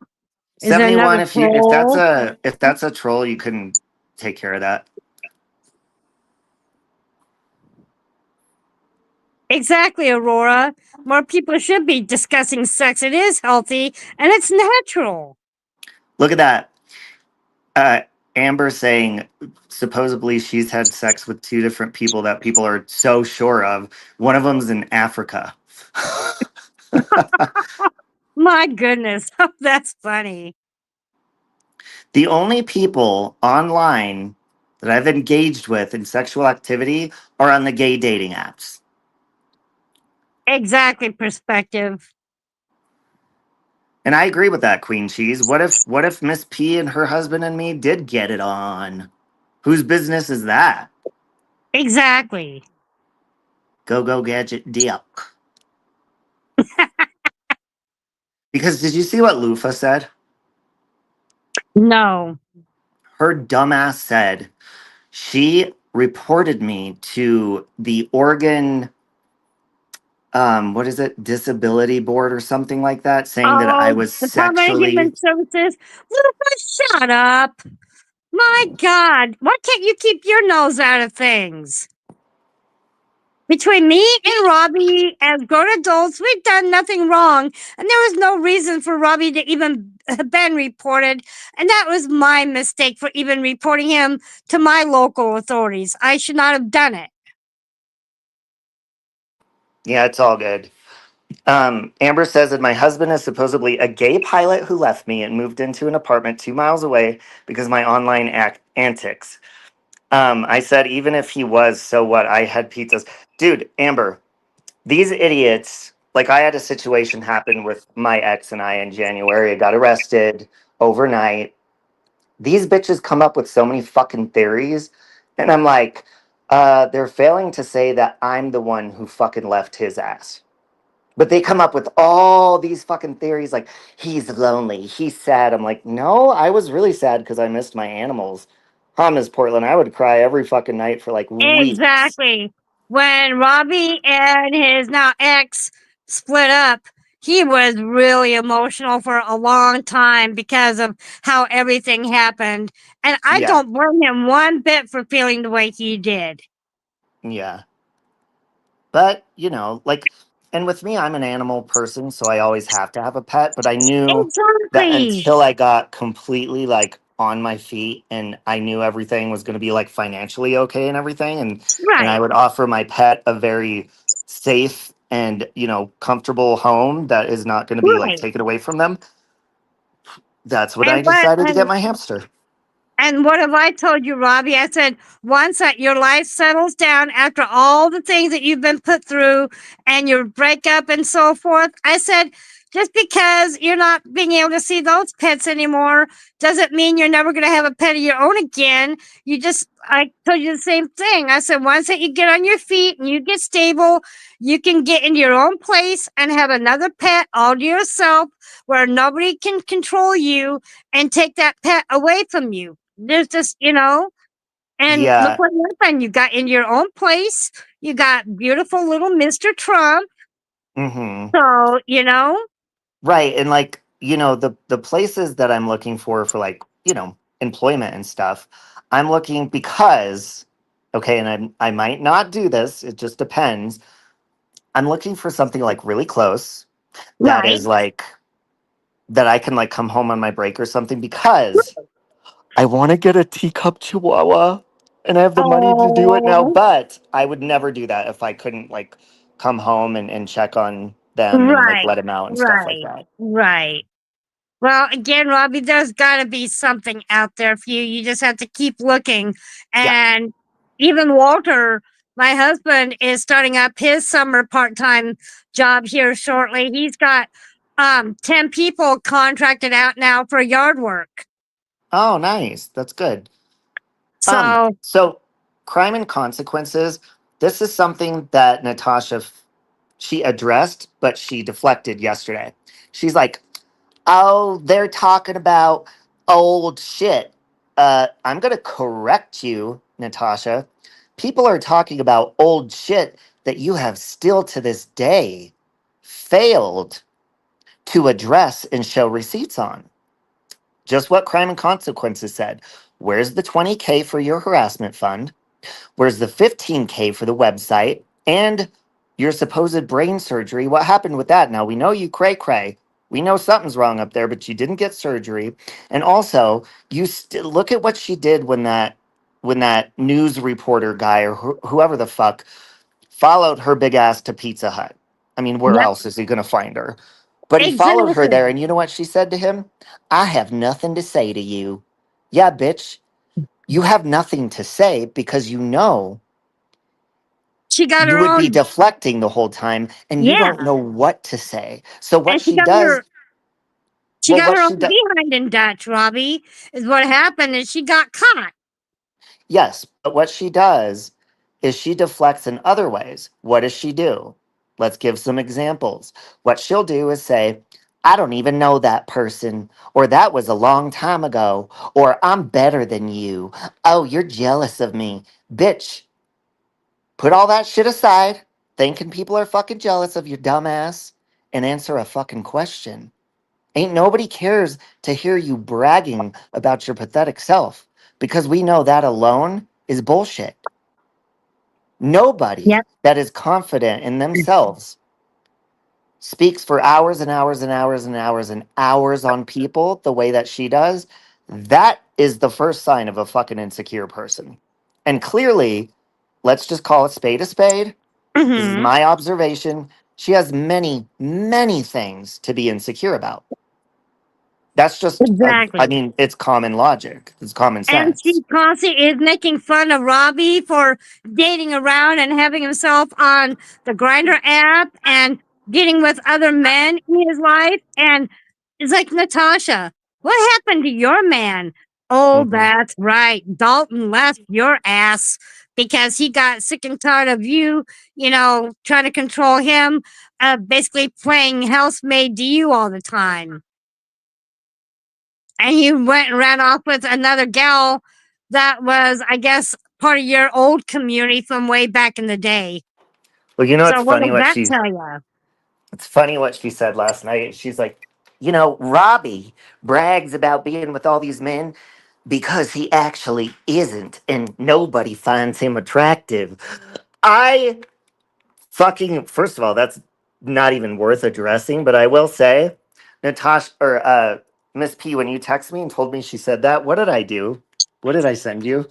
Is there another 71, troll? if that's a troll, you couldn't take care of that. Exactly, Aurora. More people should be discussing sex. It is healthy and it's natural. Look at that. Uh, Amber saying supposedly she's had sex with 2 different people that people are so sure of. One of them's in Africa. My goodness, that's funny. The only people online that I've engaged with in sexual activity are on the gay dating apps. Exactly, perspective. And I agree with that, Queen Cheese. What if Miss P and her husband and me did get it on? Whose business is that? Exactly. Go gadget dick. Because did you see what Lufa said? No. Her dumbass said she reported me to the Oregon what is it, disability board or something like that, saying that I Oh, was Department of sexually. Human Services. Lucas, shut up. My God, why can't you keep your nose out of things? Between me and Robbie, as grown adults, we've done nothing wrong, and there was no reason for Robbie to even have been reported, and that was my mistake for even reporting him to my local authorities. I should not have done it. Yeah, it's all good. Amber says that my husband is supposedly a gay pilot who left me and moved into an apartment 2 miles away because of my online antics. I said, even if he was, so what? I had pizzas. Dude, Amber, these idiots, like I had a situation happen with my ex and I in January. I got arrested overnight. These bitches come up with so many fucking theories. And I'm like, they're failing to say that I'm the one who fucking left his ass. But they come up with all these fucking theories like he's lonely, he's sad. I'm like, no, I was really sad because I missed my animals. Miss Portland, I would cry every fucking night for like weeks. Exactly. When Robbie and his now ex split up, he was really emotional for a long time because of how everything happened. And I Yeah, don't blame him one bit for feeling the way he did. yeah. But, like, and with me, I'm an animal person, so I always have to have a pet. But I knew that Exactly. until I got completely like on my feet and I knew everything was going to be like financially okay and everything, and I Right. would offer my pet a very safe and comfortable home that is not going to be like Right. taken away from them. That's when And I decided to get my hamster. what have I told you, Robbie? I said, once that your life settles down after all the things that you've been put through and your breakup and so forth, I said, just because you're not being able to see those pets anymore doesn't mean you're never going to have a pet of your own again. I told you the same thing. I said, once that you get on your feet and you get stable, you can get into your own place and have another pet all to yourself where nobody can control you and take that pet away from you. There's just, and look Yeah. what happened. You got in your own place. You got beautiful little Mr. Trump. Mm-hmm. So, Right. And like, the places that I'm looking for like, employment and stuff, I'm looking because, okay, and I might not do this, it just depends. I'm looking for something like really close that right. is like that I can like come home on my break or something because I want to get a teacup chihuahua and I have the money to do it now, Oh, but I would never do that if I couldn't like come home and check on them and like right, let them out and stuff like right, that. right. Well, again, Robbie, there's got to be something out there for you. You just have to keep looking. Yeah. And even Walter, my husband, is starting up his summer part-time job here shortly. He's got 10 people contracted out now for yard work. Oh, nice. That's good. So, So crime and consequences, this is something that Natasha she addressed, but she deflected yesterday. She's like, "Oh, they're talking about old shit." I'm gonna correct you, Natasha. People are talking about old shit that you have still to this day failed to address and show receipts on. Just what crime and consequences said. Where's the 20K for your harassment fund? Where's the 15K for the website and your supposed brain surgery? What happened with that? Now we know you cray cray. We know something's wrong up there, but you didn't get surgery. And also, you look at what she did when that news reporter guy or whoever the fuck followed her big ass to Pizza Hut. I mean, where yep, else is he going to find her? But he followed her there, exactly. and you know what she said to him? I have nothing to say to you. Yeah, bitch. You have nothing to say because She got you her would be own, deflecting the whole time and you yeah, don't know what to say. So what and she does, she well, got what her she own does, behind in Dutch, Robbie, is what happened, and she got caught. yes, but what she does is she deflects in other ways. What does she do? Let's give some examples. What she'll do is say, I don't even know that person, or that was a long time ago, or I'm better than you. Oh, you're jealous of me. Bitch, put all that shit aside. thinking people are fucking jealous of your dumbass and answer a fucking question. Ain't nobody cares to hear you bragging about your pathetic self because we know that alone is bullshit. Nobody Yep. that is confident in themselves speaks for hours and hours and hours and hours and hours on people the way that she does. That is the first sign of a fucking insecure person. And clearly, let's just call a spade a spade. This is Hmm. my observation. She has many, many things to be insecure about. That's just, I Exactly. mean, it's common logic. It's common And sense. she constantly is making fun of Robbie for dating around and having himself on the Grinder app and getting with other men in his life. And it's like, Natasha, what happened to your man? Oh, Mhm. that's right. Dalton left your ass because he got sick and tired of you, trying to control him, basically playing housemaid to you all the time. And you went and ran off with another gal that was, I guess, part of your old community from way back in the day. Well, you know, So what does that tell you? it's funny what she said last night. She's like, Robbie brags about being with all these men because he actually isn't, and nobody finds him attractive. I fucking, first of all, that's not even worth addressing, but I will say, Natasha or Miss P, when you texted me and told me she said that, what did I do? What did I send you?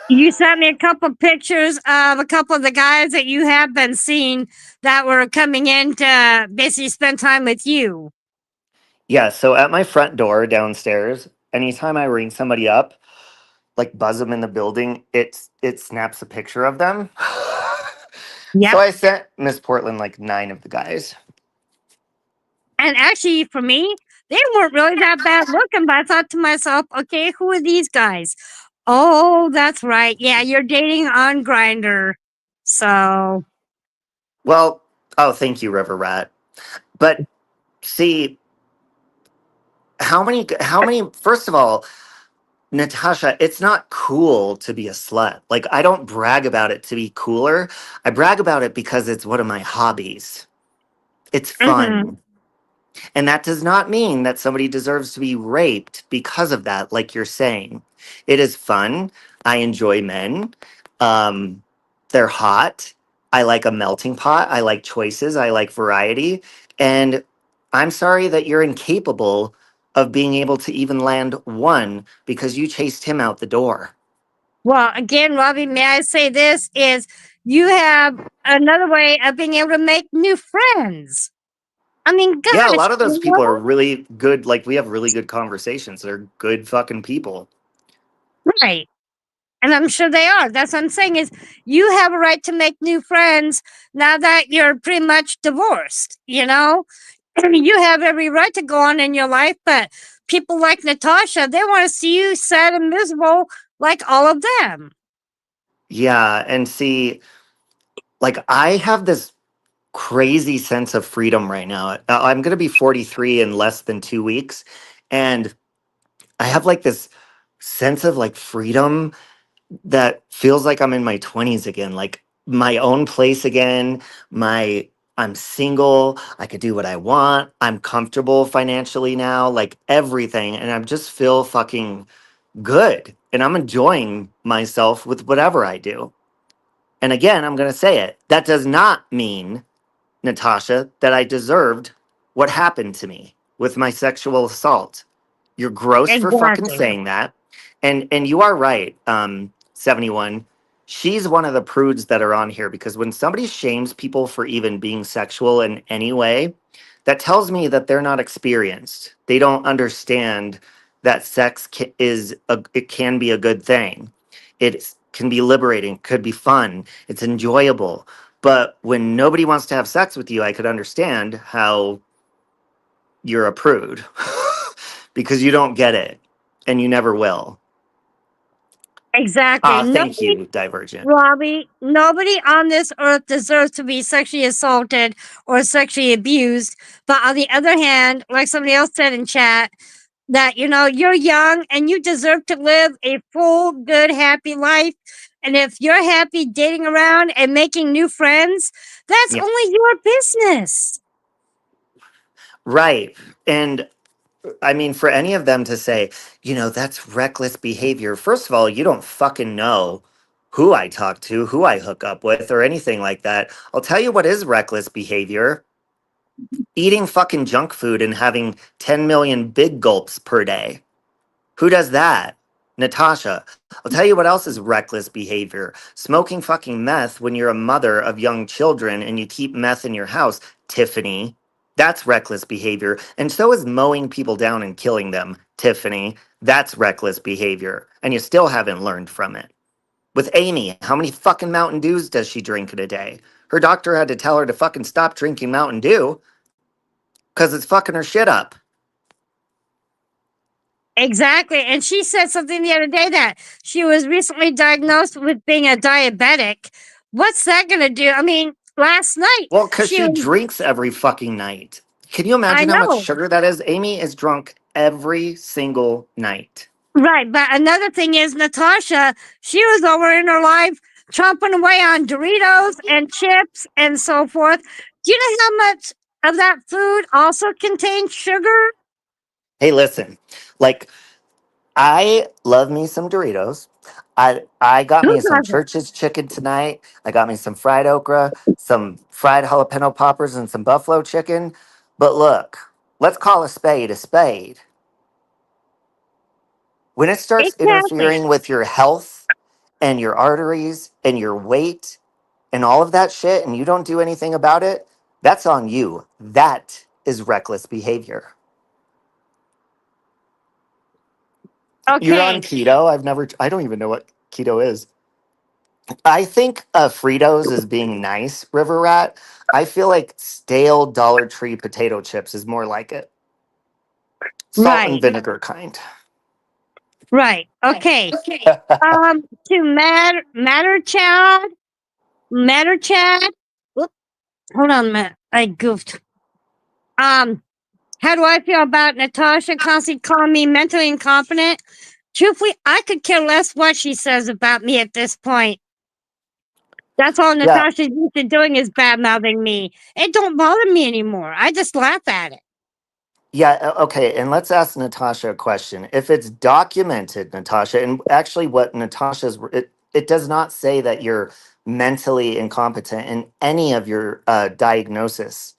You sent me a couple pictures of a couple of the guys that you have been seeing that were coming in to basically spend time with you. Yeah, so at my front door downstairs, anytime I ring somebody up, like buzz them in the building, it snaps a picture of them. So Yep. I sent Miss Portland like 9 of the guys. And actually, for me, they weren't really that bad looking, but I thought to myself, okay, who are these guys? Oh, that's right. Yeah, you're dating on Grinder. So, Well, oh, thank you, River Rat. But see, how many, first of all, Natasha, it's not cool to be a slut. Like, I don't brag about it to be cooler. I brag about it because it's one of my hobbies. It's mhm. fun. And that does not mean that somebody deserves to be raped because of that, like you're saying. It is fun. I enjoy men. Um, they're hot. I like a melting pot. I like choices. I like variety. And I'm sorry that you're incapable of being able to even land one because you chased him out the door. Well, again, Robbie, may I say this is you have another way of being able to make new friends. I mean, Yeah, a gosh, lot of those people are really good. Like, we have really good conversations. They're good fucking people. right. And I'm sure they are. That's what I'm saying is you have a right to make new friends now that you're pretty much divorced, You have every right to go on in your life, but people like Natasha, they want to see you sad and miserable like all of them. Yeah. And see, like, I have this crazy sense of freedom right now. I'm going to be 43 in less than 2 weeks. And I have like this sense of like freedom that feels like I'm in my 20s again, like my own place again. I'm single. I could do what I want. I'm comfortable financially now, like everything. And I just feel fucking good. And I'm enjoying myself with whatever I do. And again, I'm going to say it. That does not mean, Natasha, that I deserved what happened to me with my sexual assault. You're gross for fucking Exactly. saying that. And you are right, 71. She's one of the prudes that are on here because when somebody shames people for even being sexual in any way, that tells me that they're not experienced. They don't understand that it can be a good thing. Can be liberating, could be fun, it's enjoyable. But when nobody wants to have sex with you, I could understand how you're a prude because you don't get it and you never will. Exactly. Ah, thank Nobody, you, Divergent. Robbie, nobody on this earth deserves to be sexually assaulted or sexually abused. But on the other hand, like somebody else said in chat, that you're young and you deserve to live a full, good, happy life. And if you're happy dating around and making new friends, That's Yeah. only your business. Right. And I mean, for any of them to say, that's reckless behavior. First of all, you don't fucking know who I talk to, who I hook up with, or anything like that. I'll tell you what is reckless behavior: eating fucking junk food and having 10 million big gulps per day. Who does that? Natasha. I'll tell you what else is reckless behavior: smoking fucking meth when you're a mother of young children and you keep meth in your house. Tiffany. That's reckless behavior. And so is mowing people down and killing them. Tiffany. That's reckless behavior. And you still haven't learned from it. With Amy, how many fucking Mountain Dews does she drink in a day? Her doctor had to tell her to fucking stop drinking Mountain Dew because it's fucking her shit up. Exactly. And she said something the other day that she was recently diagnosed with being a diabetic. What's that going to do? I mean, last night Well, because she she was, drinks every fucking night. Can you I imagine how much know. sugar that is? Amy is drunk every single night. Right. But another thing is, Natasha, she was over in her life chomping away on Doritos and chips and so forth. Do you know how much of that food also contains sugar? Hey, listen, like, I love me some Doritos. I got Who me some doesn't? Church's chicken tonight. I got me some fried okra, some fried jalapeno poppers, and some buffalo chicken. But look, let's call a spade a spade. When it starts Exactly. interfering with your health and your arteries and your weight and all of that shit, and you don't do anything about it, that's on you. That is reckless behavior. You're on Okay. keto. I don't even know what keto is. I think Fritos is being nice, River Rat. I feel like stale Dollar Tree potato chips is more like it. Salt and Right. vinegar kind. Right. Okay. To Matter Chad. Whoop, hold on a minute. I goofed. Um, how do I feel about Natasha constantly calling me mentally incompetent? Truthfully, I could care less what she says about me at this point. That's all Yeah. Natasha's used to doing is bad mouthing me. It don't bother me anymore. I just laugh at it. Yeah, okay, and let's ask Natasha a question. If it's documented, Natasha, and actually what it does not say that you're mentally incompetent in any of your diagnosis.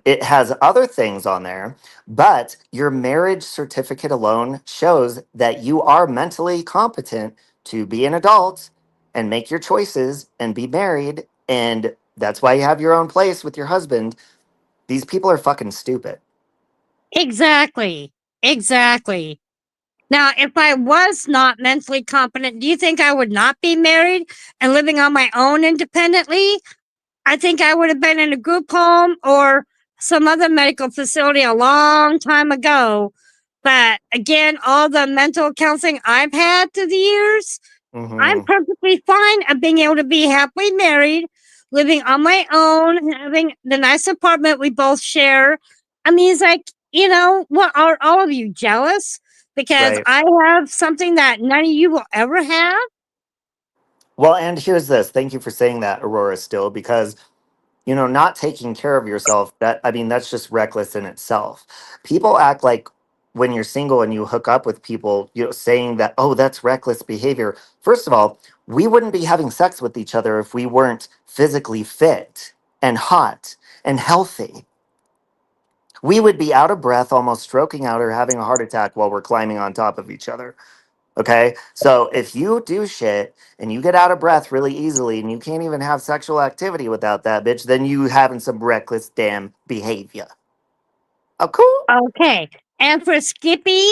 It has other things on there, but your marriage certificate alone shows that you are mentally competent to be an adult and make your choices and be married, and that's why you have your own place with your husband. These people are fucking stupid. Exactly. Exactly. Now, if I was not mentally competent, do you think I would not be married and living on my own independently? I think I would have been in a group home or some other medical facility a long time ago. But again, all the mental counseling I've had through the years, I'm Hmm. perfectly fine of being able to be happily married, living on my own, having the nice apartment we both share. I mean, it's like, what are all of you jealous? Because Right. I have something that none of you will ever have? Well, and here's this. Thank you for saying that, Aurora, still, because, not taking care of yourself, I mean, that's just reckless in itself. People act like when you're single and you hook up with people, saying that, oh, that's reckless behavior. First of all, we wouldn't be having sex with each other if we weren't physically fit and hot and healthy. We would be out of breath, almost stroking out or having a heart attack while we're climbing on top of each other. Okay. So if you do shit and you get out of breath really easily and you can't even have sexual activity without that bitch, then you having some reckless damn behavior. Oh, cool. Okay. And for Skippy,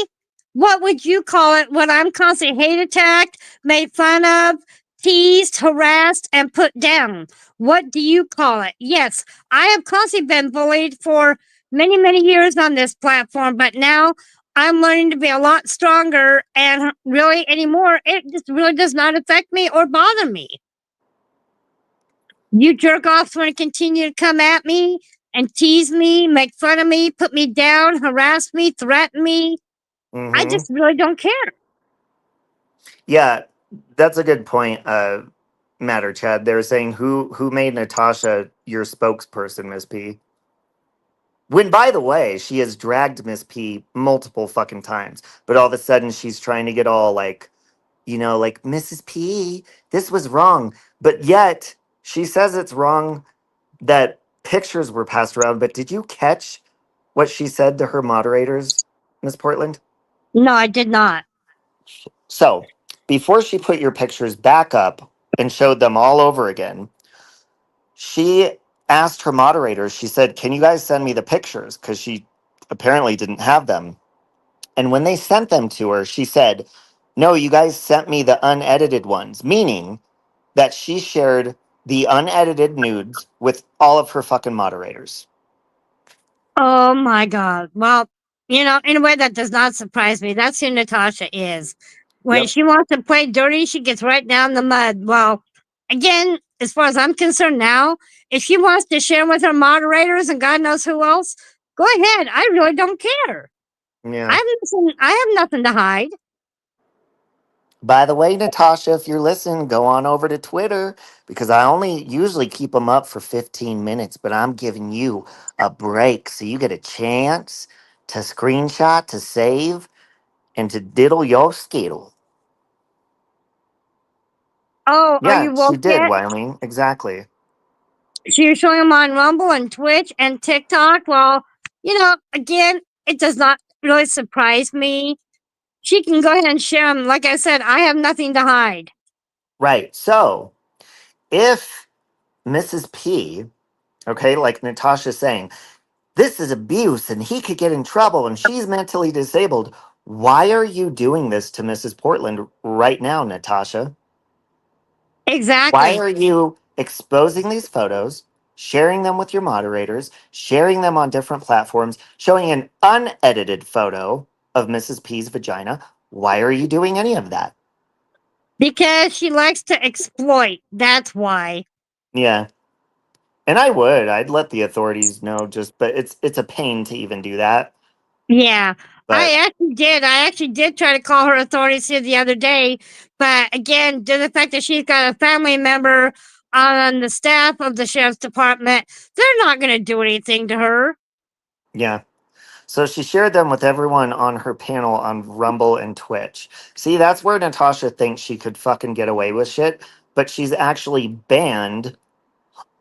what would you call it when I'm constantly hate attacked, made fun of, teased, harassed, and put down? What do you call it? Yes, I have constantly been bullied for many, many years on this platform, but now I'm learning to be a lot stronger and really anymore, it just really does not affect me or bother me. You jerk offs want to continue to come at me and tease me, make fun of me, put me down, harass me, threaten me. I Mm-hmm. just really don't care. Yeah, that's a good point, matter, Chad. They were saying who made Natasha your spokesperson, Miss P. When, by the way, she has dragged Miss P multiple fucking times, but all of a sudden she's trying to get all like, like Mrs. P, this was wrong, but yet she says it's wrong that pictures were passed around. But did you catch what she said to her moderators, Miss Portland? No, I did not. So before she put your pictures back up and showed them all over again, she asked her moderators, she said, "Can you guys send me the pictures?" Because she apparently didn't have them. And when they sent them to her, she said, "No, you guys sent me the unedited ones," meaning that she shared the unedited nudes with all of her fucking moderators. Oh my God. Well, in a way that does not surprise me. That's who Natasha is. When Yep. she wants to play dirty, she gets right down the mud. Well, again, as far as I'm concerned now, if she wants to share with her moderators and God knows who else, go ahead. I really don't care. Yeah. I have nothing to hide. By the way, Natasha, if you're listening, go on over to Twitter because I only usually keep them up for 15 minutes, but I'm giving you a break so you get a chance to screenshot, to save, and to diddle your skittle. Oh, are Yeah, you she woke did, yet? Wyoming. Exactly. So you're showing them on Rumble and Twitch and TikTok. Well, again, it does not really surprise me. She can go ahead and share them. Like I said, I have nothing to hide. Right. So if Mrs. P, okay, like Natasha's saying, this is abuse and he could get in trouble and she's mentally disabled, why are you doing this to Mrs. Portland right now, Natasha? Why Exactly. are you exposing these photos, sharing them with your moderators, sharing them on different platforms, showing an unedited photo of Mrs. P's vagina? Why are you doing any of that? Because she likes to exploit. That's why. Yeah. And I would. I'd let the authorities know but it's a pain to even do that. Yeah. But I actually did try to call her authorities here the other day. But again, due to the fact that she's got a family member on the staff of the sheriff's department, they're not going to do anything to her. yeah. So she shared them with everyone on her panel on Rumble and Twitch. See, that's where Natasha thinks she could fucking get away with shit, but she's actually banned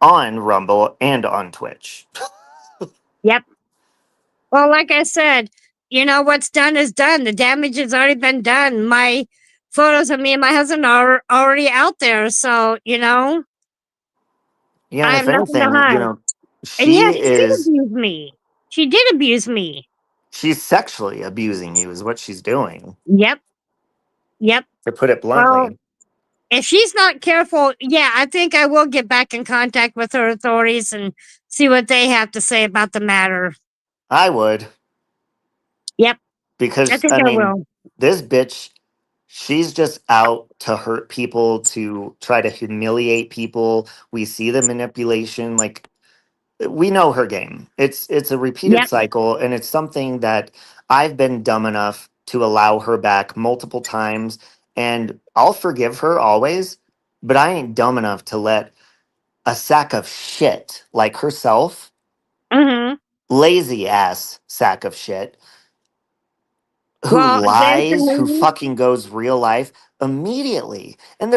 on Rumble and on Twitch. Yep. Well, like I said, what's done is done. The damage has already been done. My photos of me and my husband are already out there. So, Yeah, and I if have nothing to anything, hide. And she yes, she did is abuse me. She did abuse me. she's sexually abusing you is what she's doing, Yep. Yep. to put it Well, bluntly. if she's not careful, yeah, I think I will get back in contact with her authorities and see what they have to say about the matter. I would, Yep. I because think I I mean, will. this bitch, she's just out to hurt people, to try to humiliate people. We see the manipulation, like we know her game. It's a repeated Yep. cycle, and it's something that I've been dumb enough to allow her back multiple times, and I'll forgive her always, but I ain't dumb enough to let a sack of shit like herself, Mm-hmm. lazy ass sack of shit, who Well, lies, who eventually, fucking goes real life immediately. And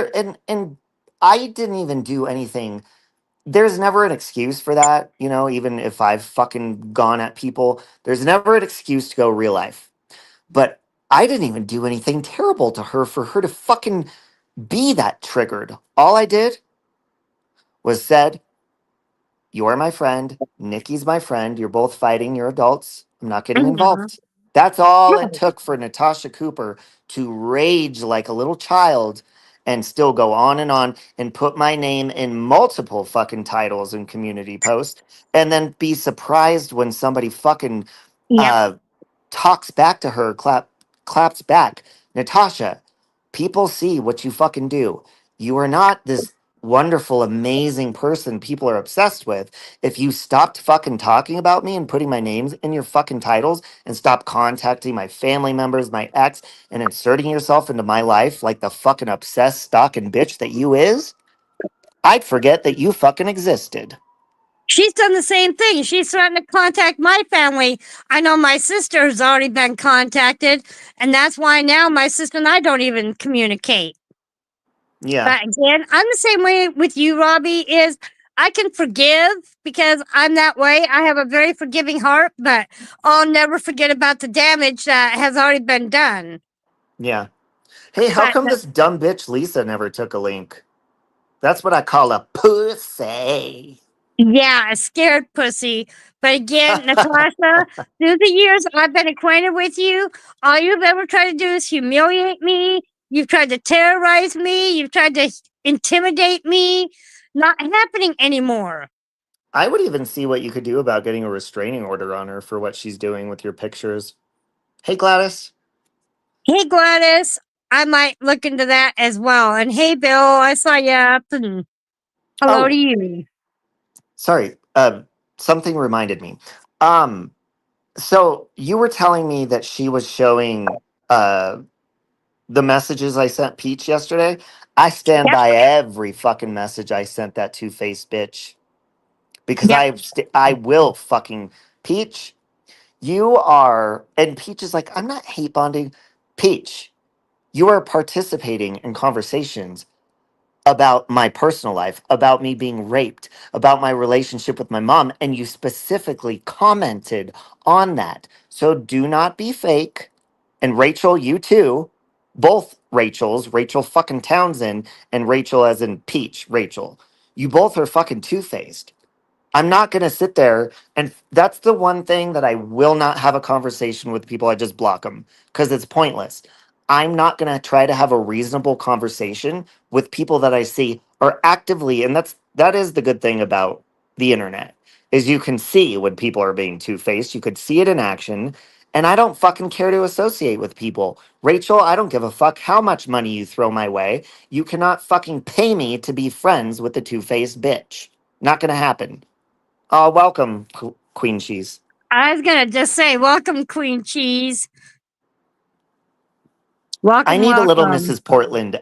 I didn't even do anything. There's never an excuse for that, even if I've fucking gone at people, there's never an excuse to go real life. But I didn't even do anything terrible to her for her to fucking be that triggered. All I did was said, "You're my friend. Nikki's my friend. You're both fighting. You're adults. I'm not getting mhm, involved." That's all it right. took for Natasha Cooper to rage like a little child and still go on and put my name in multiple fucking titles and community posts and then be surprised when somebody fucking Yep. uh, talks back to her, claps back. Natasha, people see what you fucking do. You are not this wonderful, amazing person people are obsessed with. If you stopped fucking talking about me and putting my names in your fucking titles and stop contacting my family members, my ex, and inserting yourself into my life like the fucking obsessed stalking bitch that you is, I'd forget that you fucking existed. She's done the same thing. She's threatened to contact my family. I know my sister has already been contacted, and that's why now my sister and I don't even communicate. Yeah. But again, I'm the same way with you, Robbie, is I can forgive because I'm that way. I have a very forgiving heart, but I'll never forget about the damage that has already been done. Yeah. Hey, how But come this dumb bitch Lisa never took a link? That's what I call a pussy. yeah, a scared pussy. But again, Natasha, through the years I've been acquainted with you, all you've ever tried to do is humiliate me. You've tried to terrorize me. You've tried to intimidate me. Not happening anymore. I would even see what you could do about getting a restraining order on her for what she's doing with your pictures. Hey, Gladys. Hey, Gladys, I might look into that as well. And hey, Bill, I saw you up and hello to Oh, you. sorry. Something reminded me. Um, so you were telling me that she was showing uh the messages I sent Peach yesterday. I stand Yep, by every fucking message I sent that two-faced bitch because yep. I will fucking Peach. You are, and Peach is like, I'm not hate bonding. Peach, you are participating in conversations about my personal life, about me being raped, about my relationship with my mom, and you specifically commented on that. So do not be fake. And Rachel, you too, both Rachels, Rachel fucking Townsend and Rachel as in Peach, Rachel. You both are fucking two-faced. I'm not going to sit there. And that's the one thing that I will not have a conversation with people. I just block them because it's pointless. I'm not going to try to have a reasonable conversation with people that I see are actively, and that is the good thing about the internet is you can see when people are being two-faced. You could see it in action. And I don't fucking care to associate with people. Rachel, I don't give a fuck how much money you throw my way. You cannot fucking pay me to be friends with the two-faced bitch. Not going to happen. Welcome, Queen Cheese. I was going to just say, welcome, Queen Cheese. I Welcome, need a little welcome. Mrs. Portland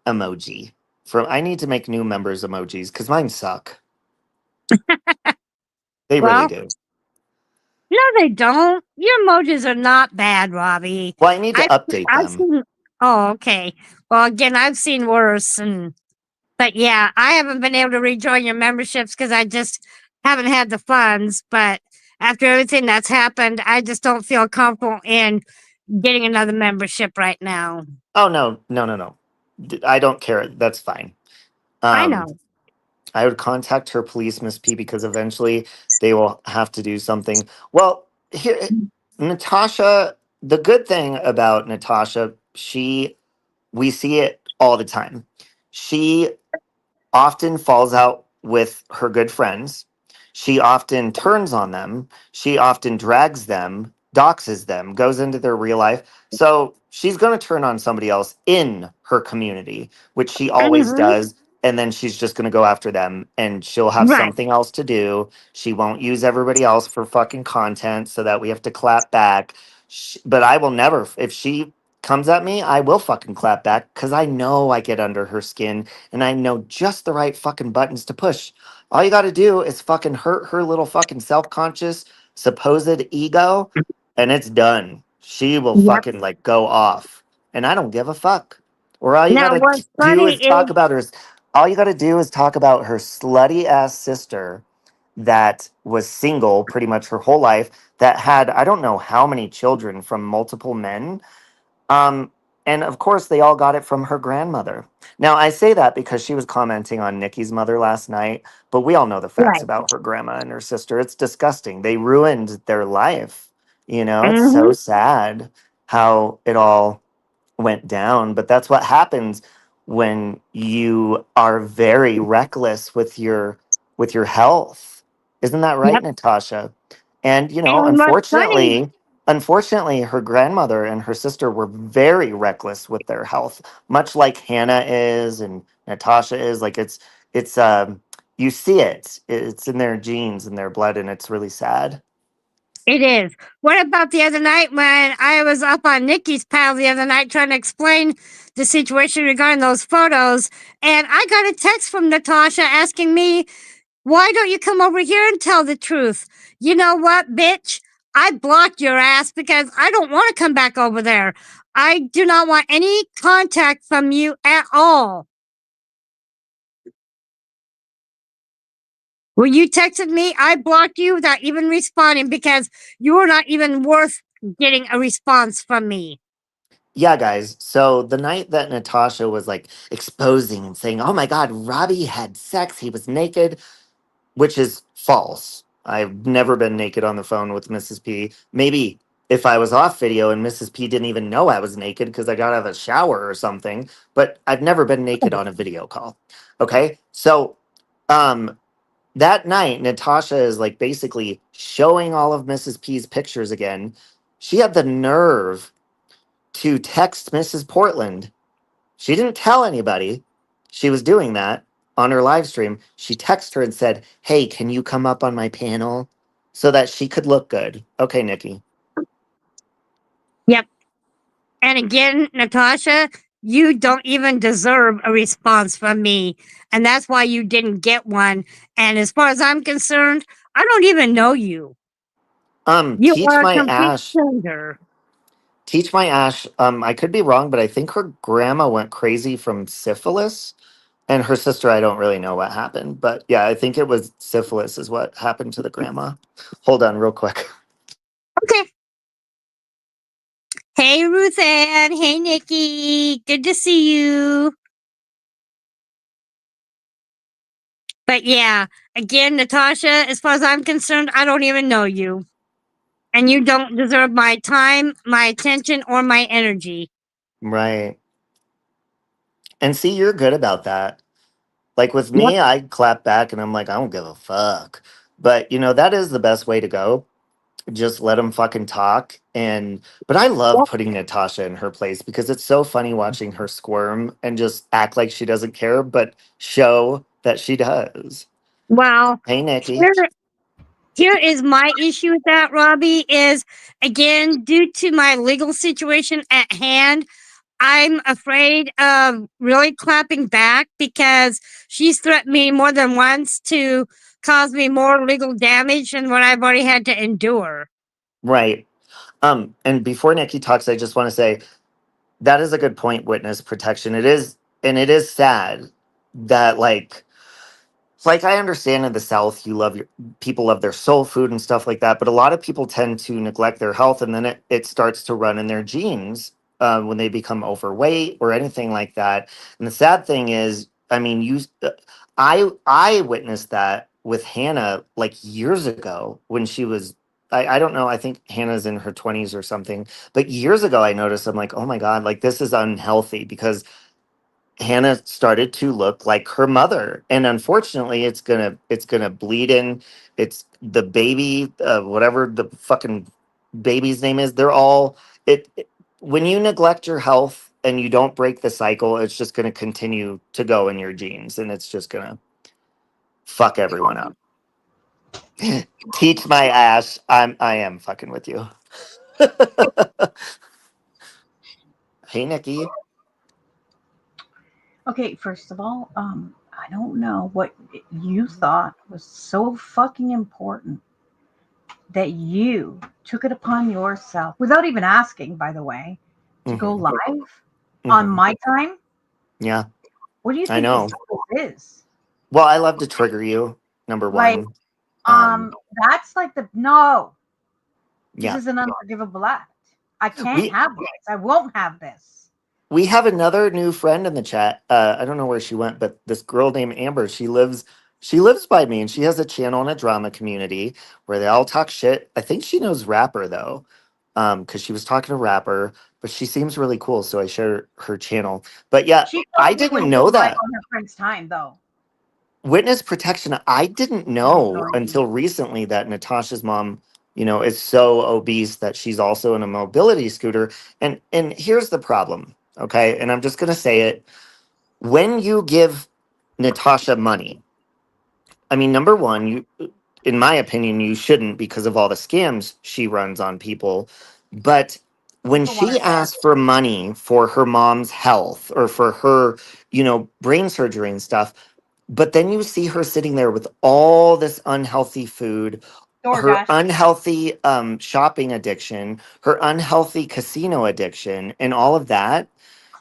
emoji. I need to make new members emojis because mine suck. They really Well, do. no, they don't. Your emojis are not bad, Robbie. Well, I need to I've, update I've them. seen, oh, okay. Well, again, I've seen worse. But yeah, I haven't been able to rejoin your memberships because I just haven't had the funds. But after everything that's happened, I just don't feel comfortable in getting another membership right now. Oh no, no, no, no. I don't care. That's fine. I Um, know. I would contact her police, Miss P, because eventually they will have to do something. Well, here, Natasha. The good thing about Natasha, we see it all the time. She often falls out with her good friends. She often turns on them. She often drags them, doxes them, goes into their real life. So she's going to turn on somebody else in her community, which she always Hmm. does. And then she's just going to go after them and she'll have Right. something else to do. She won't use everybody else for fucking content so that we have to clap back. But I will never, if she comes at me, I will fucking clap back because I know I get under her skin and I know just the right fucking buttons to push. All you got to do is fucking hurt her little fucking self conscious, supposed ego, and it's done. She will Yep. fucking like go off. And I don't give a fuck. Or all you got Now, to what's do funny is talk is, about her. All you got to do is talk about her slutty ass sister that was single pretty much her whole life, that had, I don't know how many children from multiple men, um, and of course, they all got it from her grandmother. Now, I say that because she was commenting on Nikki's mother last night, but we all know the facts right. about her grandma and her sister. It's disgusting. They ruined their life. You know, it's so Hmm. sad how it all went down, but that's what happens when you are very reckless with your health. Isn't that right, Yep. Natasha? And you know, And what's funny, unfortunately her grandmother and her sister were very reckless with their health, much like Hannah is and Natasha is. Like it's you see it. It's in their genes and their blood and it's really sad. It is. What about the other night when I was up on Nikki's pal the other night trying to explain the situation regarding those photos, and I got a text from Natasha asking me, why don't you come over here and tell the truth? You know what, bitch? I blocked your ass because I don't want to come back over there. I do not want any contact from you at all. When you texted me, I blocked you without even responding because you were not even worth getting a response from me. Yeah, guys. So the night that Natasha was like exposing and saying, "Oh my God, Robbie had sex. He was naked," which is false. I've never been naked on the phone with Mrs. P. Maybe if I was off video and Mrs. P didn't even know I was naked because I got out of the shower or something, but I've never been naked on a video call. Okay. So, um, that night, Natasha is like basically showing all of Mrs. P's pictures again. She had the nerve to text Mrs. Portland. She didn't tell anybody she was doing that on her live stream. She texted her and said, "Hey, can you come up on my panel?" So that she could look good. Okay, Nikki. Yep. And again, Natasha, you don't even deserve a response from me. And that's why you didn't get one. And as far as I'm concerned, I don't even know you. You Teach are a my complete Ash. stranger. Teach my Ash. I could be wrong, but I think her grandma went crazy from syphilis. And her sister, I don't really know what happened. But yeah, I think it was syphilis is what happened to the grandma. Hold on real quick. Okay. Hey, Ruth Ann. Hey, Nikki. Good to see you. But yeah, again, Natasha, as far as I'm concerned, I don't even know you. And you don't deserve my time, my attention, or my energy. Right. And see, you're good about that. Like with Yep. me, I clap back and I'm like, I don't give a fuck. But that is the best way to go. Just let them fucking talk. But I love Yep. putting Natasha in her place because it's so funny watching her squirm and just act like she doesn't care, but show that she does. Well, Hey, Nikki. here, here is my issue with that, Robbie, is again, due to my legal situation at hand, I'm afraid of really clapping back because she's threatened me more than once to cause me more legal damage than what I've already had to endure. Right. And before Nikki talks, I just want to say that is a good point, witness protection. It is, and it is sad that like I understand in the South, you love your people love their soul food and stuff like that, but a lot of people tend to neglect their health, and then it starts to run in their genes when they become overweight or anything like that. And the sad thing is, I mean, I witnessed that with Hannah like years ago when she was. I don't know. I think Hannah's in her 20s or something. But years ago, I noticed I'm like, oh my God, like this is unhealthy because Hannah started to look like her mother, and unfortunately, it's gonna bleed in. It's the baby, whatever the fucking baby's name is. They're all when you neglect your health and you don't break the cycle, it's just gonna continue to go in your genes, and it's just gonna fuck everyone up. Teach my ass. I am fucking with you. Hey, Nikki. Okay, first of all, I don't know what you thought was so fucking important that you took it upon yourself, without even asking, by the way, to go Hmm. live on Hmm. my time. Yeah, What do you I think this know. is? Well, I love to trigger you. Number Like, one. Um, that's like the no. This yeah. is an unforgivable act. I can't We have this. I won't have this. we have another new friend in the chat. I don't know where she went, but this girl named Amber, she lives by me and she has a channel in a drama community where they all talk shit. I think she knows Rapper though. Because she was talking to Rapper, but she seems really cool, so I share her channel. But yeah, She I probably didn't wouldn't go know live that. on her friend's time, though. Witness protection, I didn't I'm know sorry. until recently that Natasha's mom, is so obese that she's also in a mobility scooter. And here's the problem, okay? And I'm just gonna say it. When you give Natasha money, I mean, number one, in my opinion, you shouldn't because of all the scams she runs on people. But when People want she to dead. asked for money for her mom's health or for her, brain surgery and stuff, but then you see her sitting there with all this unhealthy food, her DoorDash. unhealthy shopping addiction, her unhealthy casino addiction, and all of that,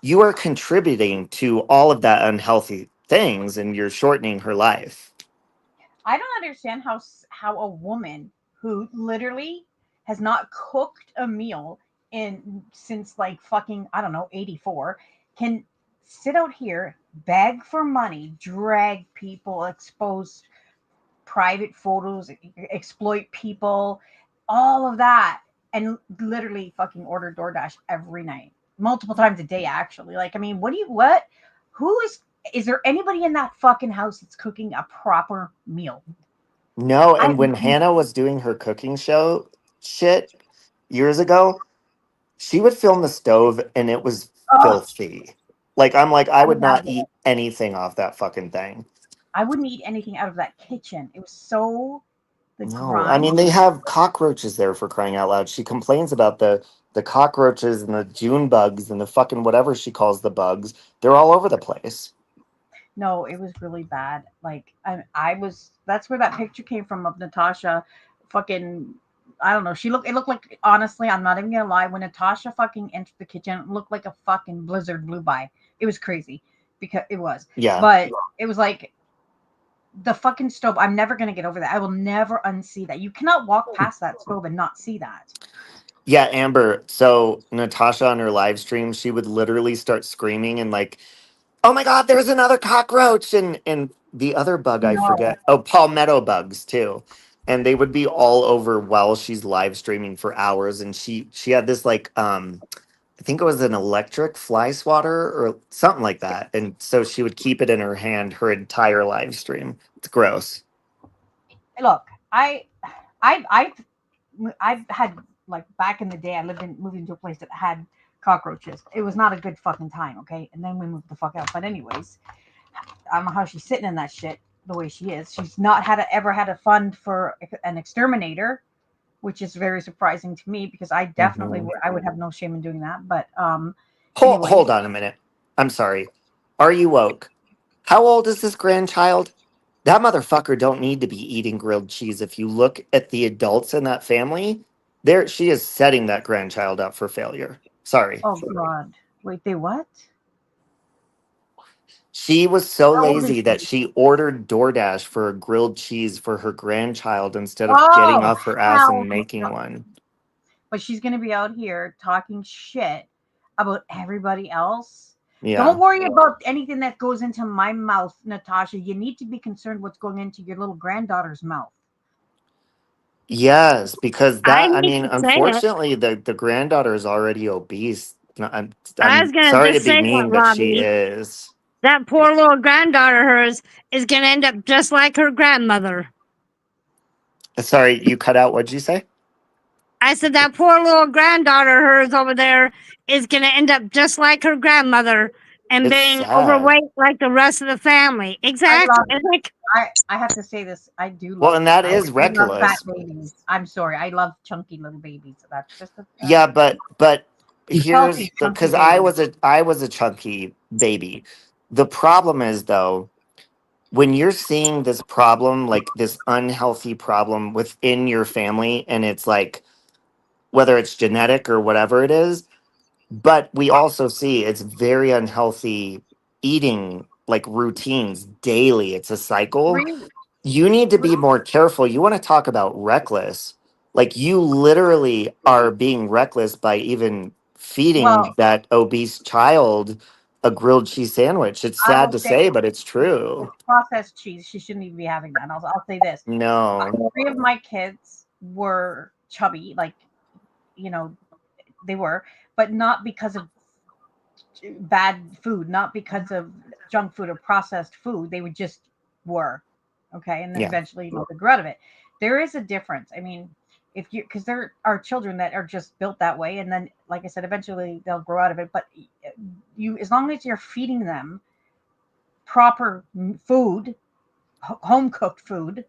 you are contributing to all of that unhealthy things and you're shortening her life. I don't understand how a woman who literally has not cooked a meal in since like fucking I don't know 84 can sit out here, beg for money, drag people, expose private photos, exploit people, all of that, and literally fucking order DoorDash every night, multiple times a day, actually. Like, I mean, what? Who is there anybody in that fucking house that's cooking a proper meal? No, I and when Hannah was doing her cooking show shit years ago, she would film the stove and it was oh, filthy. Like I'm like I I would not love it. eat anything off that fucking thing. I wouldn't eat anything out of that kitchen. It was so the No, I grime. mean they have cockroaches there for crying out loud. She complains about the cockroaches and the June bugs and the fucking whatever she calls the bugs. They're all over the place. No, it was really bad. Like I was. That's where that picture came from of Natasha, fucking. I don't know. It looked like honestly. I'm not even gonna lie. When Natasha fucking entered the kitchen, it looked like a fucking blizzard blew by. It was crazy, because it was. Yeah. But it was like the fucking stove. I'm never gonna get over that. I will never unsee that. You cannot walk past that stove and not see that. Yeah, Amber. So Natasha on her live stream, she would literally start screaming and like, "Oh my God, there's another cockroach!" And the other bug I No. forget. Oh, palmetto bugs too, and they would be all over while she's live streaming for hours. And she had this like I think it was an electric fly swatter or something like that, and so she would keep it in her hand her entire live stream. It's gross. Look, I, I've had like back in the day. I moved into a place that had cockroaches. It was not a good fucking time. Okay, and then we moved the fuck out. But anyways, I don't know how she's sitting in that shit the way she is. She's not ever had a fund for an exterminator, which is very surprising to me because I definitely Mhm. I would have no shame in doing that. But Hold anyways, on a minute. I'm sorry. Are you woke? How old is this grandchild? That motherfucker don't need to be eating grilled cheese. If you look at the adults in that family, there she is setting that grandchild up for failure. Sorry. oh god, wait, they what? She was so How old is lazy that she? she ordered DoorDash for a grilled cheese for her grandchild instead of getting Oh off her ass and hell making no! one. But she's gonna be out here talking shit about everybody else. Don't Yeah. worry about anything that goes into my mouth, Natasha. You need to be concerned what's going into your little granddaughter's mouth. Yes, because I I hate mean, to say it. unfortunately, the granddaughter is already obese. No, I was I'm gonna sorry to just be say that, mean, but she Robbie. is. That poor little granddaughter of hers is gonna end up just like her grandmother. Sorry, you cut out. What'd you say? I said that poor little granddaughter of hers over there is gonna end up just like her grandmother and It's being sad. overweight like the rest of the family. I Exactly. love. It's like, I have to say this. I do Well, love. and that I is love fat reckless. babies. I'm sorry. I love chunky little babies. That's just Yeah, but here's healthy chunky because babies. I was a chunky baby. The problem is though, when you're seeing this problem, like this unhealthy problem within your family, and it's like whether it's genetic or whatever it is, but we also see it's very unhealthy eating like routines daily. It's a cycle. Really, You need to be more careful. You want to talk about reckless. Like you literally are being reckless by even feeding well, that obese child a grilled cheese sandwich. It's I sad will to say say, but it's it's true. processed cheese. She shouldn't even be having that. And I'll say this: No. three of my kids were chubby, like you know they were, but not because of bad food, not because of junk food or processed food. They would just were okay, and then Yeah. eventually they grew out of it. There is a difference. I mean, if you because there are children that are just built that way, and then like I said, eventually they'll grow out of it. But you, as long as you're feeding them proper food, home cooked food,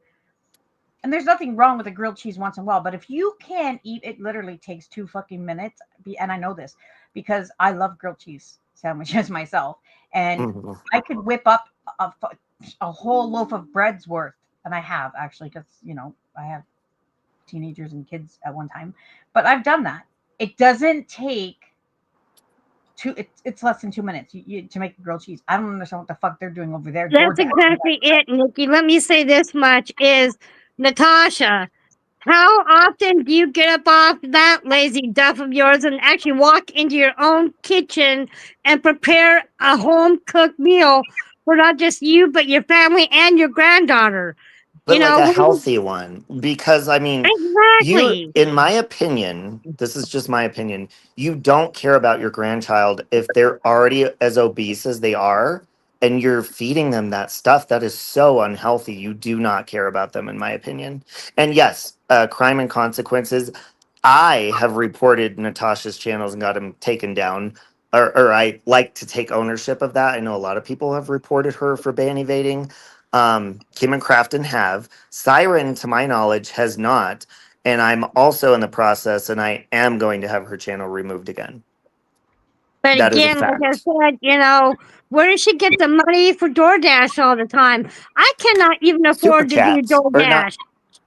And there's nothing wrong with a grilled cheese once in a while, but if you can eat, it literally takes 2 fucking minutes. And I know this because I love grilled cheese sandwiches myself, and Mhm. I could whip up a whole loaf of bread's worth, and I have actually, because I have teenagers and kids at one time, but I've done that. It doesn't take two. It's less than 2 minutes to make the grilled cheese. I don't understand what the fuck they're doing over there. That's DoorDash. exactly it, Nikki. Let me say this much is Natasha, how often do you get up off that lazy duff of yours and actually walk into your own kitchen and prepare a home cooked meal for not just you, but your family and your granddaughter? But like a We healthy one, because I mean, you, exactly. in my opinion, this is just my opinion, you don't care about your grandchild if they're already as obese as they are and you're feeding them that stuff. That is so unhealthy. You do not care about them, in my opinion. And yes, crime and consequences. I have reported Natasha's channels and got him taken down, or I like to take ownership of that. I know a lot of people have reported her for ban evading. Kim and Crafton have. Siren, to my knowledge, has not. And I'm also in the process, and I am going to have her channel removed again. But That is a again, like I fact. said, where does she get the money for DoorDash all the time? I cannot even Super afford to do chats, or DoorDash.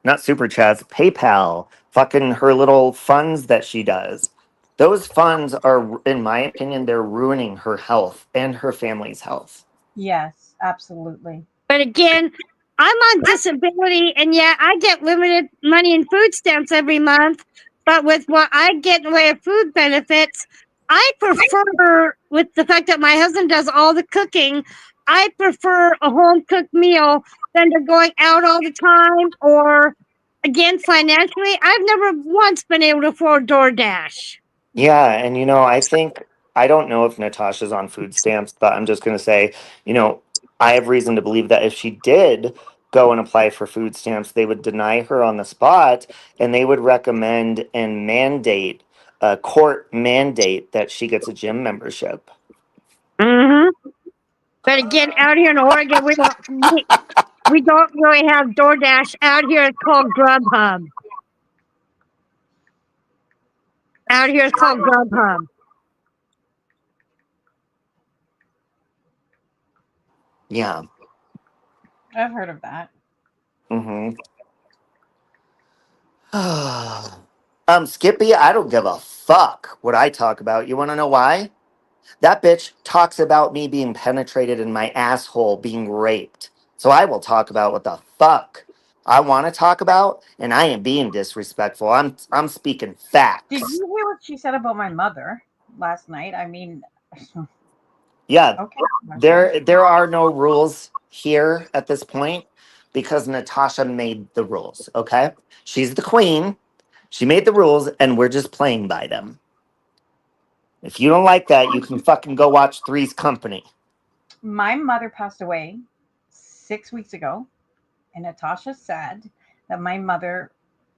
not super chats, PayPal, fucking her little funds that she does. Those funds are, in my opinion, they're ruining her health and her family's health. Yes, absolutely. But again, I'm on disability, and yeah, I get limited money in food stamps every month. But with what I get in the way of food benefits, I prefer, with the fact that my husband does all the cooking, I prefer a home cooked meal than to going out all the time. Or again, financially, I've never once been able to afford DoorDash. Yeah, and I think I don't know if Natasha's on food stamps, but I'm just gonna say, you know, I have reason to believe that if she did go and apply for food stamps, they would deny her on the spot and they would recommend and mandate a court mandate that she gets a gym membership. Hmm. But again, out here in Oregon, we don't really have DoorDash. Out here, it's called Grubhub. Out here, it's called Grubhub. Yeah. I've heard of that. Mm-hmm. Skippy, I don't give a fuck what I talk about. You want to know why? That bitch talks about me being penetrated and my asshole being raped. So I will talk about what the fuck I want to talk about, and I am being disrespectful. I'm speaking Did facts. you hear what she said about my mother last night? I mean, Yeah, okay. there are no rules here at this point because Natasha made the rules, okay? She's the queen. She made the rules and we're just playing by them. If you don't like that, you can fucking go watch Three's Company. My mother passed away 6 weeks ago, and Natasha said that my mother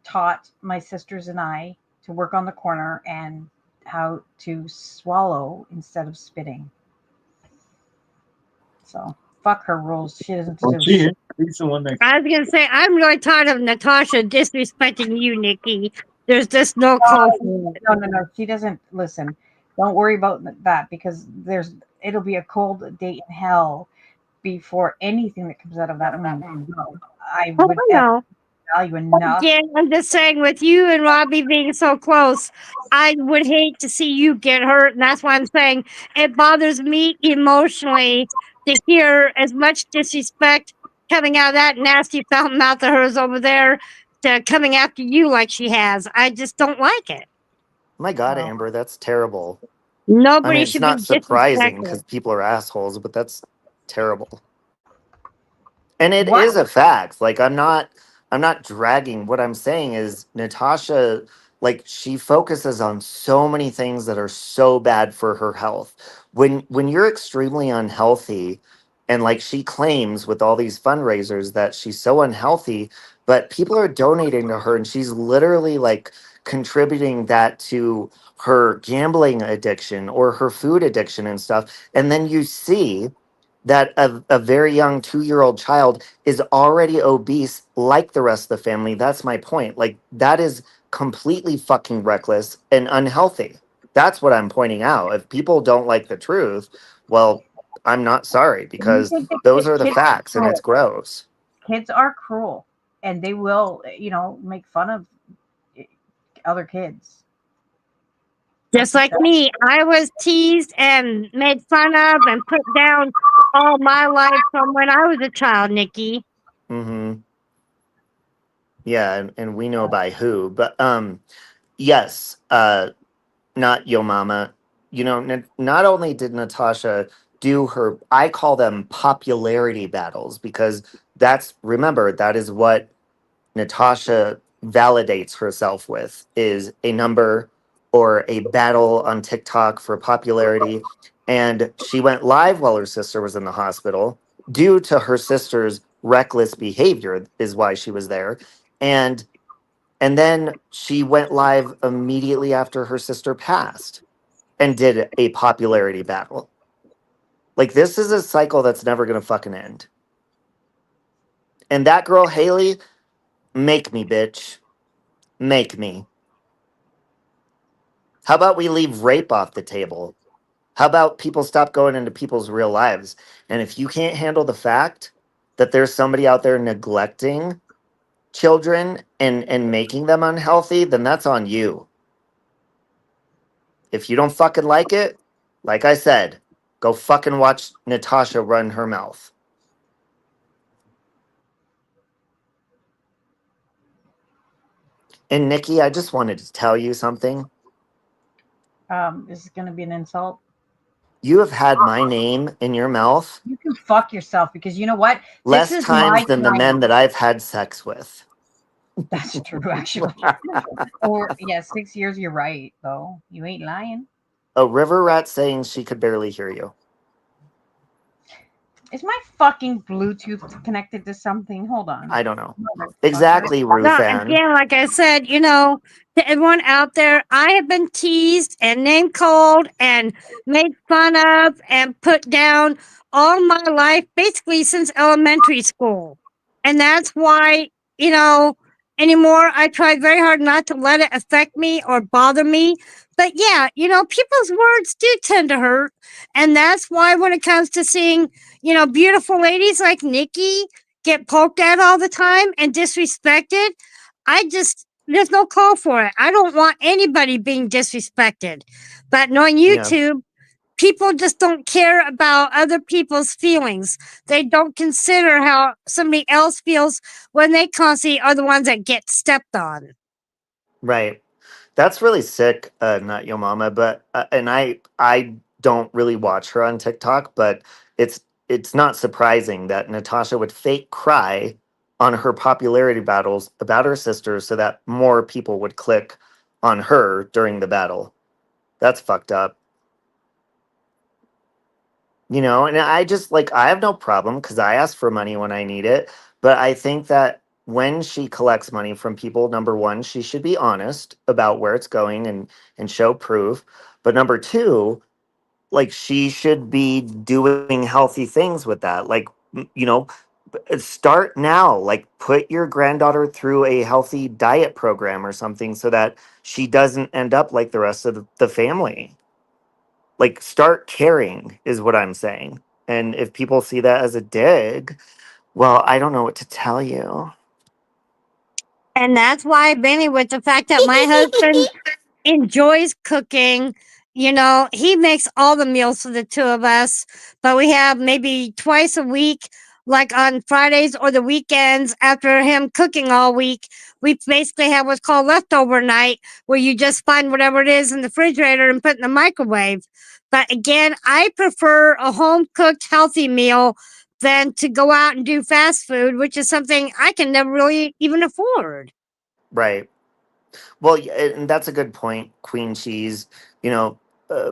taught my sisters and I to work on the corner and how to swallow instead of spitting. So fuck her rules. She doesn't Well, do she shit. is the one that. I was gonna say I'm really tired of Natasha disrespecting you, Nikki. There's just no call for it. No. She doesn't listen. Don't worry about that because it'll be a cold date in hell before anything that comes out of that woman's mouth I Oh, would I ever know. value enough. Again, I'm just saying, with you and Robbie being so close, I would hate to see you get hurt, and that's why I'm saying it bothers me emotionally to hear as much disrespect coming out of that nasty fountain mouth of hers over there to coming after you like she has. I just don't like it. My God, Well, Amber, that's terrible. I mean, Nobody it's should be not surprising disrespected. because people are assholes, but that's terrible. And it what? is a fact. Like I'm not dragging. What I'm saying is Natasha, like she focuses on so many things that are so bad for her health. When you're extremely unhealthy and like she claims with all these fundraisers that she's so unhealthy, but people are donating to her and she's literally like contributing that to her gambling addiction or her food addiction and stuff. And then you see that a very young 2-year-old child is already obese like the rest of the family. That's my point. Like, that is completely fucking reckless and unhealthy. That's what I'm pointing out. If people don't like the truth, well, I'm not sorry, You because think that those are the kids are facts and it's cruel. gross. Kids are cruel, and they will, make fun of other kids. Just like me, I was teased and made fun of and put down all my life from when I was a child, Nikki. Mm-hmm. Yeah, and we know by who. But yes, not Yo Mama. Not only did Natasha do her, I call them popularity battles, because remember, that is what Natasha validates herself with, is a number or a battle on TikTok for popularity. And she went live while her sister was in the hospital due to her sister's reckless behavior, is why she was there. And then she went live immediately after her sister passed and did a popularity battle. Like, this is a cycle that's never gonna fucking end. And that girl Haley, make me, bitch. Make me. How about we leave rape off the table? How about people stop going into people's real lives? And if you can't handle the fact that there's somebody out there neglecting children and making them unhealthy, then that's on you. If you don't fucking like it, like I said, go fucking watch Natasha run her mouth. And Nikki, I just wanted to tell you something. Is it going to be an insult? You have had my name in your mouth You can fuck yourself, because you know what? This less is times my than the time. men that I've had sex with. That's true, actually. Or, yeah, 6 years. You're right, though. You ain't lying. A river rat saying she could barely hear you. Is my fucking Bluetooth connected to something? Hold on. I don't know. Motherfucker. Exactly, No, Ruthann. again, like I said, to everyone out there, I have been teased and name called and made fun of and put down all my life, basically since elementary school. And that's why, you know, anymore, I try very hard not to let it affect me or bother me. But yeah, people's words do tend to hurt. And that's why when it comes to seeing, beautiful ladies like Nikki get poked at all the time and disrespected, there's no call for it. I don't want anybody being disrespected. But on Yeah, YouTube, people just don't care about other people's feelings. They don't consider how somebody else feels when they constantly are the ones that get stepped on. right. That's really sick, not Yo Mama. But and I don't really watch her on TikTok, but it's it's not surprising that Natasha would fake cry on her popularity battles about her sister so that more people would click on her during the battle. That's fucked up. And I just, like, I have no problem because I ask for money when I need it. But I think that when she collects money from people, number one, she should be honest about where it's going and show proof. But number two, like, she should be doing healthy things with that. Like, start now. Like, put your granddaughter through a healthy diet program or something so that she doesn't end up like the rest of the family. Like, start caring is what I'm saying. And if people see that as a dig, well, I don't know what to tell you. And that's why, Benny, with the fact that my husband enjoys cooking. He makes all the meals for the two of us, but we have maybe twice a week, like on Fridays or the weekends after him cooking all week. We basically have what's called leftover night, where you just find whatever it is in the refrigerator and put in the microwave. But again, I prefer a home cooked healthy meal than to go out and do fast food, which is something I can never really even afford. Right. Well, and that's a good point, Queen Cheese. You know, uh,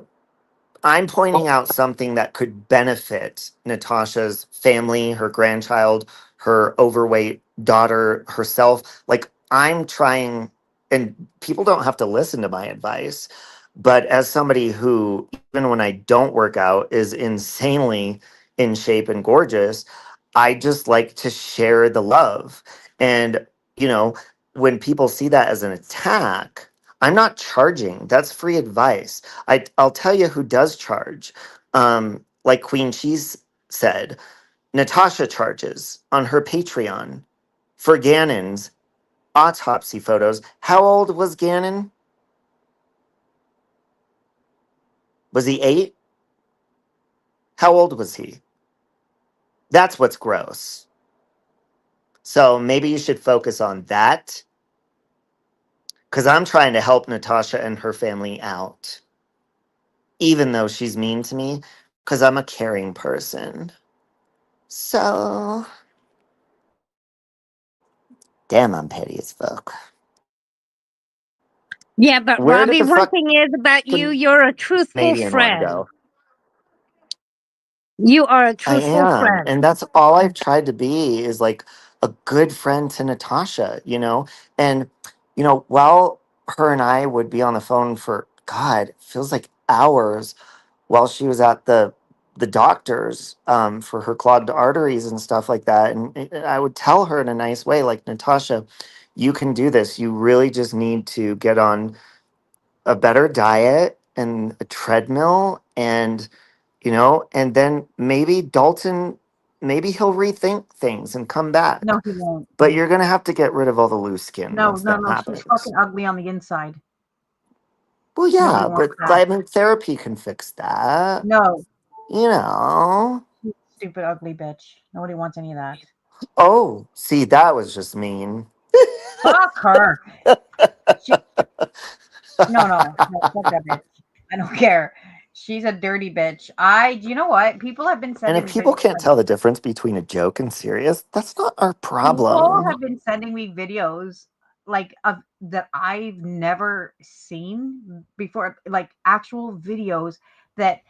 I'm pointing out something that could benefit Natasha's family, her grandchild, her overweight daughter, herself. Like, I'm trying, and people don't have to listen to my advice, but as somebody who, even when I don't work out, is insanely in shape and gorgeous. I just like to share the love. And, you know, when people see that as an attack, I'm not charging. That's free advice. I'll tell you who does charge. Like Queen Cheese said, Natasha charges on her Patreon for Gannon's autopsy photos. How old was Gannon? Was he 8? How old was he? That's what's gross. So maybe you should focus on that, because I'm trying to help Natasha and her family out, even though she's mean to me, because I'm a caring person. So, damn, I'm petty as fuck. Yeah, but Where did Robbie, the one thing is about you, fucking you're a truthful Canadian one friend. go? You are a I truthful am. friend. And that's all I've tried to be, is like a good friend to Natasha, you know? And, you know, while her and I would be on the phone for, God, it feels like hours while she was at the doctors, for her clogged arteries and stuff like that. And I would tell her in a nice way, like, Natasha, you can do this. You really just need to get on a better diet and a treadmill, and and then maybe Dalton, maybe he'll rethink things and come back. No, he won't. But you're gonna have to get rid of all the loose skin No, once no, that no. She's happens. fucking ugly on the inside. Well, Nobody yeah, wants but that. I mean, therapy can fix that. No, You know. stupid ugly bitch. Nobody wants any of that. Oh, see, that was just mean. Fuck her. She, no, fuck that bitch. I don't care. She's a dirty bitch. You know what? People have been And sending if me people videos. can't tell the difference between a joke and serious, that's not our People problem. have been sending me videos like of that I've never seen before, like actual videos that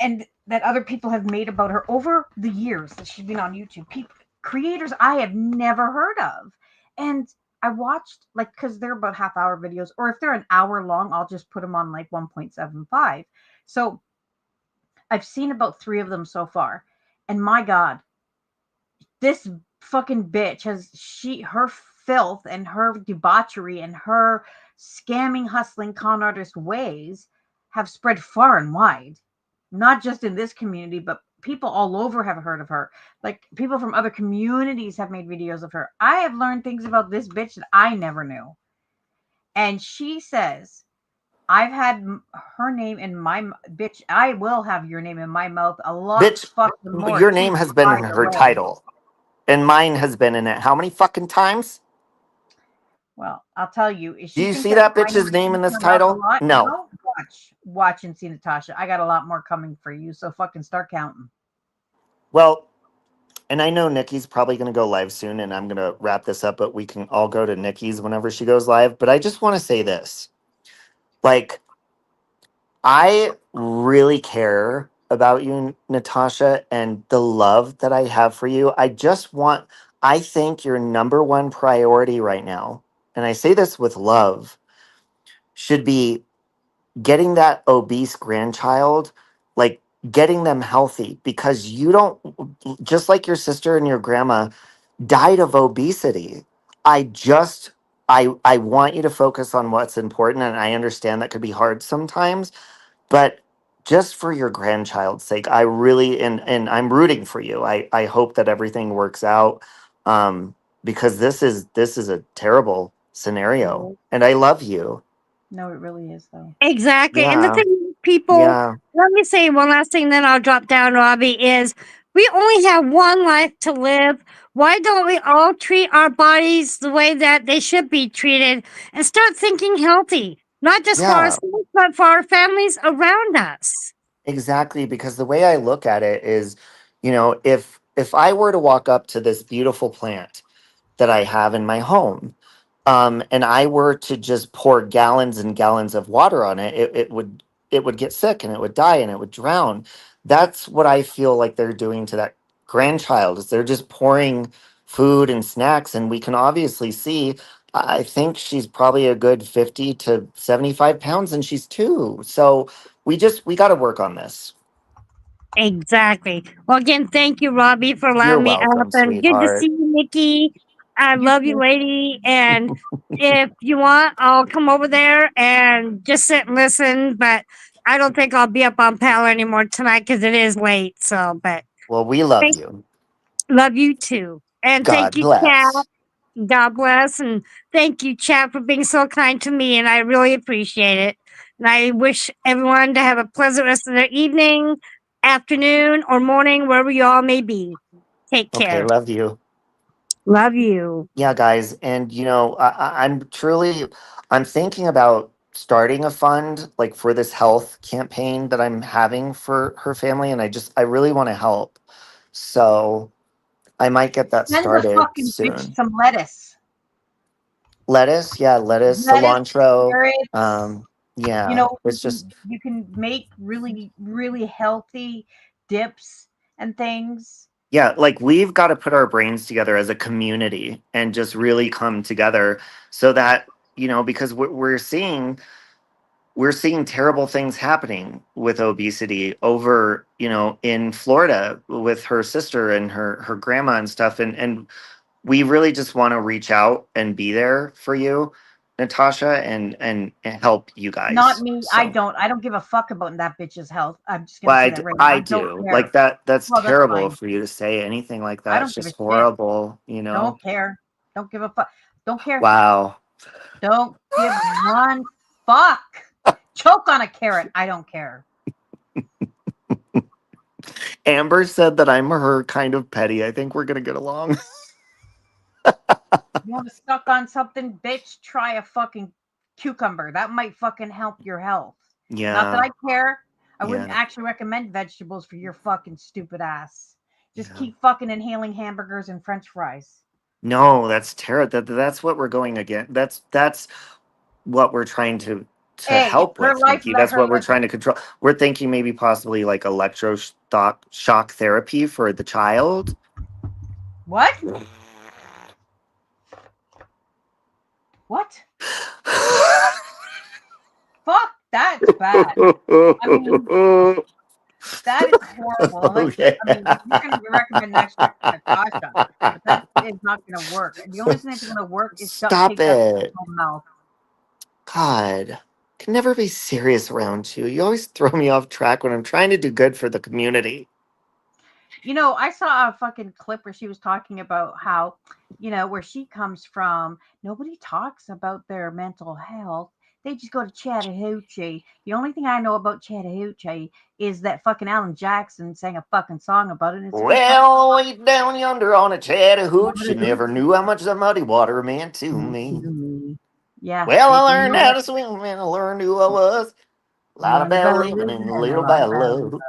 and that other people have made about her over the years that she's been on YouTube. People, creators I have never heard of, and I watched like because they're about half-hour videos, or if they're an hour long, I'll just put them on like 1.75. So I've seen about 3 of them so far, and my God, this fucking bitch has her filth and her debauchery and her scamming, hustling, con artist ways have spread far and wide, not just in this community, but people all over have heard of her. Like people from other communities have made videos of her. I have learned things about this bitch that I never knew. And she says, I've had her name in my bitch. I will have your name in my mouth a lot Bitch, fucking more your too. name has been By in the her way, title, and mine has been in it how many fucking times? well, I'll tell you, if Do she you thinks see that that my name bitch's is name in in this her mouth a title? lot, No. no, watch and see, Natasha. I got a lot more coming for you, so fucking start counting. Well, and I know Nikki's probably going to go live soon, and I'm going to wrap this up, but we can all go to Nikki's whenever she goes live. But I just want to say this. Like, I really care about you, Natasha, and the love that I have for you. I think your number one priority right now, and I say this with love, should be getting that obese grandchild, like getting them healthy, because you don't, just like your sister and your grandma died of obesity. I want you to focus on what's important, and I understand that could be hard sometimes, but just for your grandchild's sake, I really, and I'm rooting for you. I hope that everything works out, because this is a terrible scenario, No, and I love you. no, it really is though. Exactly. And the Yeah. thing is, people, Yeah. let me say one last thing, then I'll drop down, Robbie, is we only have one life to live. Why don't we all treat our bodies the way that they should be treated and start thinking healthy, not just for Yeah. ourselves, but for our families around us? Exactly, because the way I look at it is, if I were to walk up to this beautiful plant that I have in my home, and I were to just pour gallons and gallons of water on it, it would get sick and it would die and it would drown. That's what I feel like they're doing to that grandchild, is they're just pouring food and snacks, and we can obviously see. I think she's probably a good 50 to 75 pounds, and she's 2. So we got to work on this. Exactly. Well, again, thank you, Robbie, for You're allowing me up. welcome, And good to see sweetheart. you, Nikki. I You love you, too. lady. And if you want, I'll come over there and just sit and listen. But I don't think I'll be up on panel anymore tonight because it is late. So, but Well, we love thank, you. love you too. And thank God you, Kat. bless. God bless. And thank you, Chad, for being so kind to me. And I really appreciate it. And I wish everyone to have a pleasant rest of their evening, afternoon, or morning, wherever you all may be. Take Okay, care. love you. Love you. Yeah, guys, and I'm thinking about starting a fund like for this health campaign that I'm having for her family, and I really want to help. So I might get that Send the started fucking bitch soon. some lettuce. Lettuce, yeah, lettuce, Lettuce, cilantro. carrots. You Yeah, know, it's just you can make really, really healthy dips and things. yeah, like we've got to put our brains together as a community and just really come together so that, because we're seeing terrible things happening with obesity over, in Florida with her sister and her grandma and stuff. And we really just want to reach out and be there for you, Natasha, and help you Not guys. me. I So, don't. I don't give a fuck about that bitch's health. I'm just but gonna say that right now. I I don't do care. like that. That's Well, that's terrible fine. for you to say anything like I that. It's don't give a just shit. horrible, you know? Don't care. Don't give a fuck. Don't care. Wow. Don't give one fuck. Choke on a carrot. I don't care. Amber said that I'm her kind of petty. I think we're going to get along. You want to suck on something, bitch? Try a fucking cucumber. That might fucking help your health. Not that Yeah. I care. I wouldn't Yeah. actually recommend vegetables for your fucking stupid ass. Just Yeah. keep fucking inhaling hamburgers and French fries. No, that's terrible. That's what we're going again. That's what we're trying to Hey, help her with, life, Nikki. let That's her what we're live trying it. to control. We're thinking maybe possibly like shock therapy for the child. What? What? Fuck, that's bad. I mean, that is horrible. Unless you, Okay. I mean, if you're going to recommend next to Natasha, but that is not going to work. The only thing that's going to work is duct Stop tape that it. whole mouth. God, can never be serious around you. You always throw me off track when I'm trying to do good for the community. You know, I saw a fucking clip where she was talking about how, where she comes from, nobody talks about their mental health. They just go to Chattahoochee. The only thing I know about Chattahoochee is that fucking Alan Jackson sang a fucking song about it, and it's a good fucking Well, way down yonder on a Chattahoochee, never song. knew how much the muddy water meant to me. Yeah, Well, see, I you learned know how what? to swim and I learned who I was. A lot Learned about about living living and a and a little lot about about. love.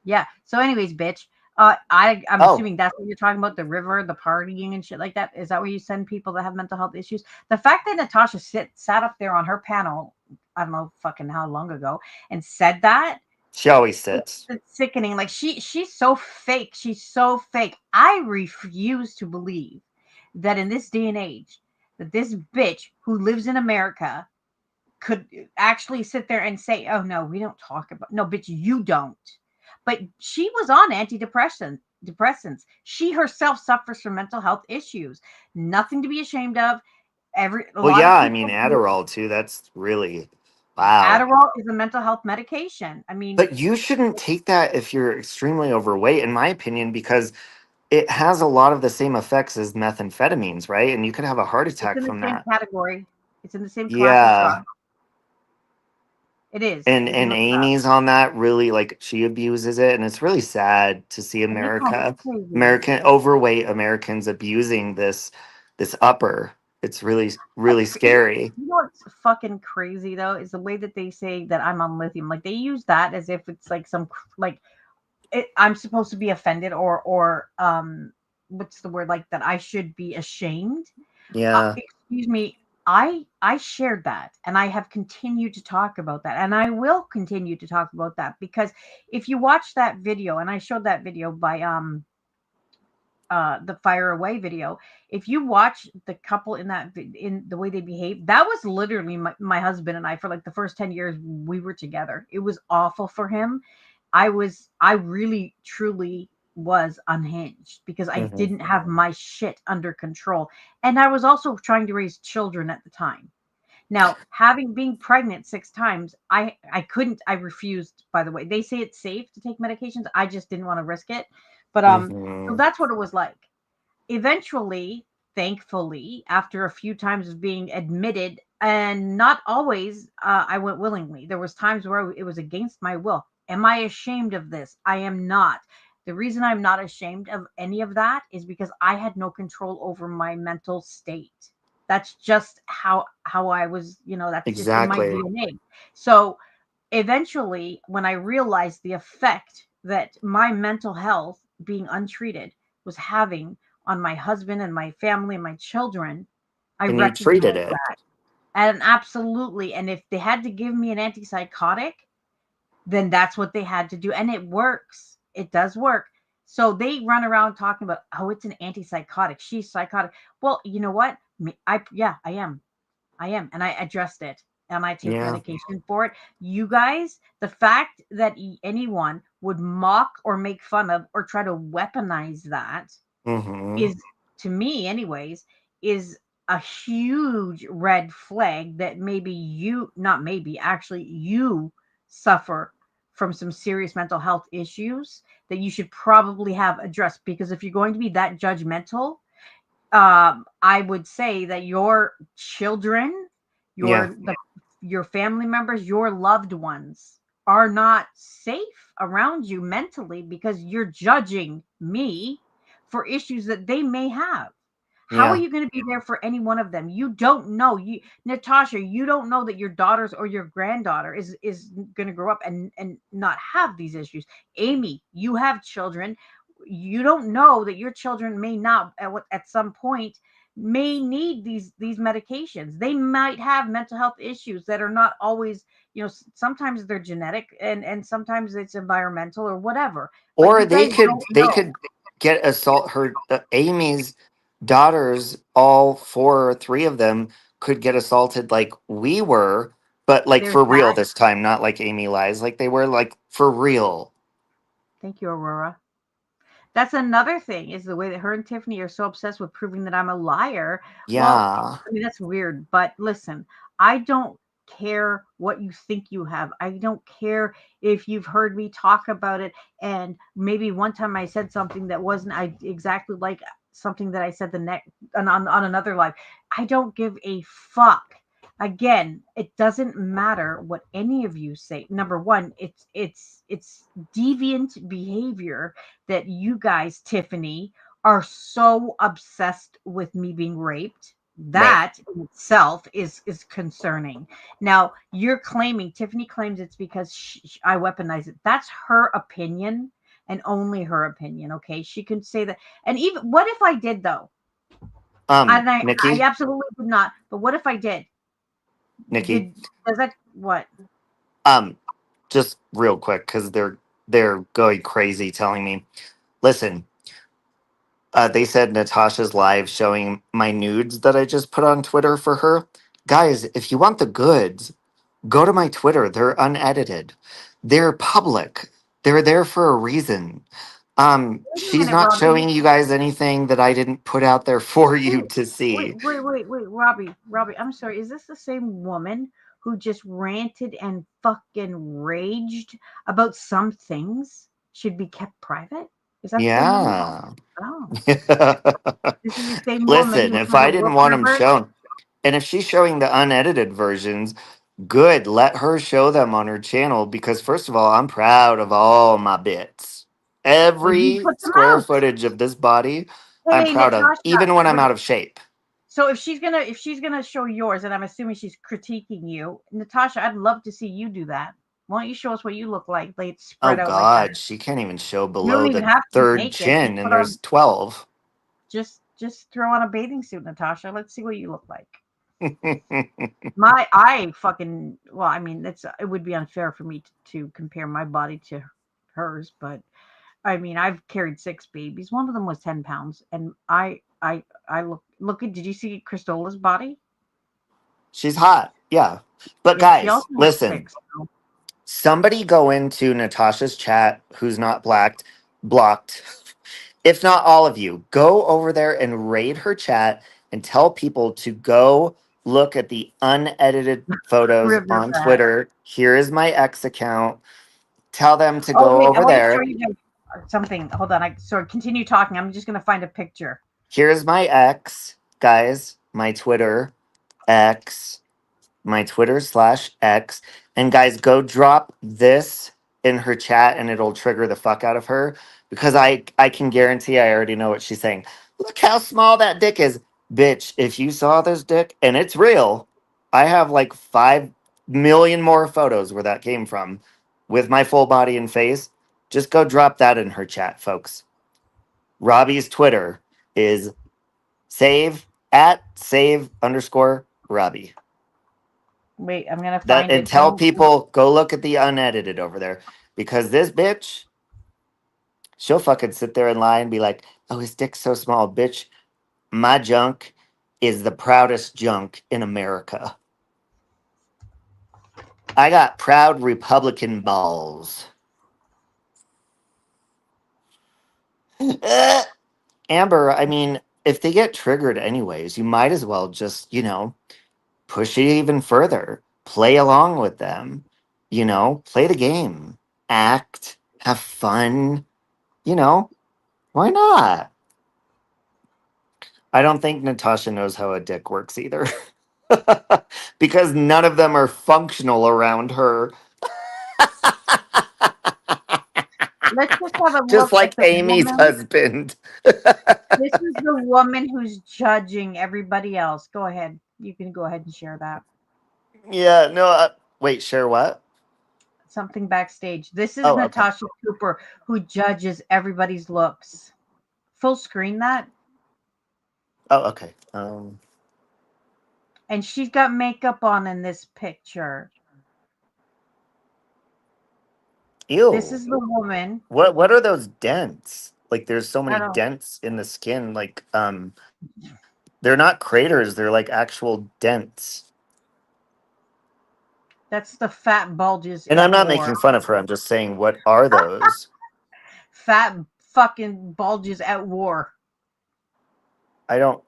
Yeah. So, anyways, bitch. I'm Oh, assuming that's what you're talking about, the river, the partying and shit like that. Is that where you send people that have mental health issues? The fact that Natasha sat up there on her panel, I don't know fucking how long ago, and said that, she always it's, sits. it's sickening. Like she's so fake. She's so fake. I refuse to believe that in this day and age, that this bitch who lives in America could actually sit there and say, "Oh no, we don't talk about no, bitch, you don't." But she was on depressants. She herself suffers from mental health issues. Nothing to be ashamed of. A Well, lot yeah, of I mean, people do. Adderall too. That's really wow. Adderall is a mental health medication. I mean, But you shouldn't take that if you're extremely overweight, in my opinion, because it has a lot of the same effects as methamphetamines, right? And you could have a heart it's attack in the from same that. category. It's in the same class as Yeah. drugs. It is. And There's and no doubt. Amy's on that really like she abuses it and it's really sad to see And they call me crazy. American overweight Americans abusing this upper. It's really really scary. You know what's fucking crazy though is the way that they say that I'm on lithium. Like they use that as if it's like like I'm supposed to be offended or what's the word, like that I should be ashamed. Yeah. Excuse me. I shared that and I have continued to talk about that and I will continue to talk about that because if you watch that video, and I showed that video by the fire away video, if you watch the couple in in the way they behave, that was literally my husband and I for like the first 10 years we were together. It was awful for him, I really truly was unhinged because I Hmm. didn't have my shit under control. And I was also trying to raise children at the time. Now, having being pregnant 6 times, I couldn't, I refused, by the way. They say it's safe to take medications. I just didn't want to risk it. But so Hmm. that's what it was like. Eventually, thankfully, after a few times of being admitted, and not always, I went willingly. There was times where it was against my will. Am I ashamed of this? I am not. The reason I'm not ashamed of any of that is because I had no control over my mental state. That's just how I was, that's just in my Exactly. DNA. So eventually, when I realized the effect that my mental health being untreated was having on my husband and my family and my children, I And you treated recognized it. that. And absolutely. And if they had to give me an antipsychotic, then that's what they had to do. And it works. It does work. So they run around talking about, oh, it's an antipsychotic. She's psychotic. Well, you know what? Yeah, I am. I am, and I addressed it, and I take Yeah. medication for it. You guys, the fact that anyone would mock or make fun of or try to weaponize that Hmm. is, to me, anyways, is a huge red flag that maybe you, not maybe, actually, you suffer from some serious mental health issues that you should probably have addressed. Because if you're going to be that judgmental, I would say that your children, Yeah. your family members, your loved ones are not safe around you mentally because you're judging me for issues that they may have. How are Yeah. you going to be there for any one of them? You don't know. You, Natasha, you don't know that your daughters or your granddaughter is going to grow up and not have these issues. Amy, you have children. You don't know that your children may not at some point may need these medications. They might have mental health issues that are not always, sometimes they're genetic and sometimes it's environmental or whatever. But Or you they guys could don't they know. could get assault her Amy's daughters, all four or three of them could get assaulted like we were, but like There's for real that. this time, not like Amy lies, like they were like for real. Thank you, Aurora. That's another thing, is the way that her and Tiffany are so obsessed with proving that I'm a liar. Well, Yeah. I mean, that's weird, but listen, I don't care what you think you have. I don't care if you've heard me talk about it. And maybe one time I said something that wasn't exactly like something that I said the next on another live. I don't give a fuck. Again, it doesn't matter what any of you say. Number one, it's deviant behavior that you guys, Tiffany, are so obsessed with me being raped. Right. That in itself is concerning. Now you're claiming, Tiffany claims it's because I weaponize it. That's her opinion and only her opinion. Okay, she can say that. And even what if I did though? And I Nikki, absolutely would not. But what if I did? Nikki, Did does that what? um, just real quick, because they're going crazy telling me, listen, they said Natasha's live showing my nudes that I just put on Twitter for her. Guys, if you want the goods, go to my Twitter. They're unedited. They're public. They're there for a reason. Wait a She's minute, not Robbie. showing you guys anything that I didn't put out there for you Wait, to see. wait, Robbie, I'm sorry. Is this the same woman who just ranted and fucking raged about some things should be kept private? Is that the same woman? Yeah. Oh, this is the same woman Listen, who if called I a didn't wolf want them pervert. shown, and if she's showing the unedited versions, good, let her show them on her channel because, first of all, I'm proud of all my bits. Well, you Every put them square out. footage of this body, I'm Hey, proud of, Natasha. even when I'm out Wait. of shape. So if she's gonna show yours, and I'm assuming she's critiquing you, Natasha, I'd love to see you do that. Why don't you show us what you look like Oh, spread out like that? God, she can't even show You below don't even the have to be third naked. chin, and there's 12. Just throw on a bathing suit, Natasha. Let's see what you look like. I fucking, well, I mean, it would be unfair for me to compare my body to hers, but I mean, I've carried 6 babies. One of them was 10 pounds, and I look at. Did you see Cristola's body? She's hot, yeah. But Yeah, she guys, also was listen. sick. So. Somebody go into Natasha's chat who's not blocked. If not all of you, go over there and raid her chat and tell people to go look at the unedited photos River on rat. Twitter. Here is my X account. Tell them to Oh go wait, I over want to show there. you guys something. Hold on. Sorry, continue talking. I'm just gonna find a picture. Here's my X, guys. My Twitter X, my Twitter/X. And guys, go drop this in her chat and it'll trigger the fuck out of her because I can guarantee I already know what she's saying. Look how small that dick is. Bitch, if you saw this dick and it's real, I have like 5 million more photos where that came from with my full body and face. Just go drop that in her chat, folks. Robbie's Twitter is save_Robbie. Wait, I'm gonna That find and it. tell Don't. people go look at the unedited over there because this bitch, she'll fucking sit there and lie and be like, "Oh, his dick's so small, bitch. My junk is the proudest junk in America. I got proud Republican balls." Amber, I mean, if they get triggered anyways, you might as well just, push it even further. Play along with them. Play the game. Act. Have fun. Why not? I don't think Natasha knows how a dick works either. Because none of them are functional around her. Let's just have a Just look like at the Amy's woman. husband. This is the woman who's judging everybody else. Go ahead. You can go ahead and share that. Yeah, no, wait, share what? Something backstage. This is Oh, okay. Natasha Cooper who judges everybody's looks. Full screen that. Oh, okay. And she's got makeup on in this picture. This Ew. is the woman. What are those dents? Like there's so I many don't. dents in the skin. Like they're not craters, they're like actual dents. That's the fat bulges And I'm at not war. making fun of her. I'm just saying what are those? Fat fucking bulges at war. I don't.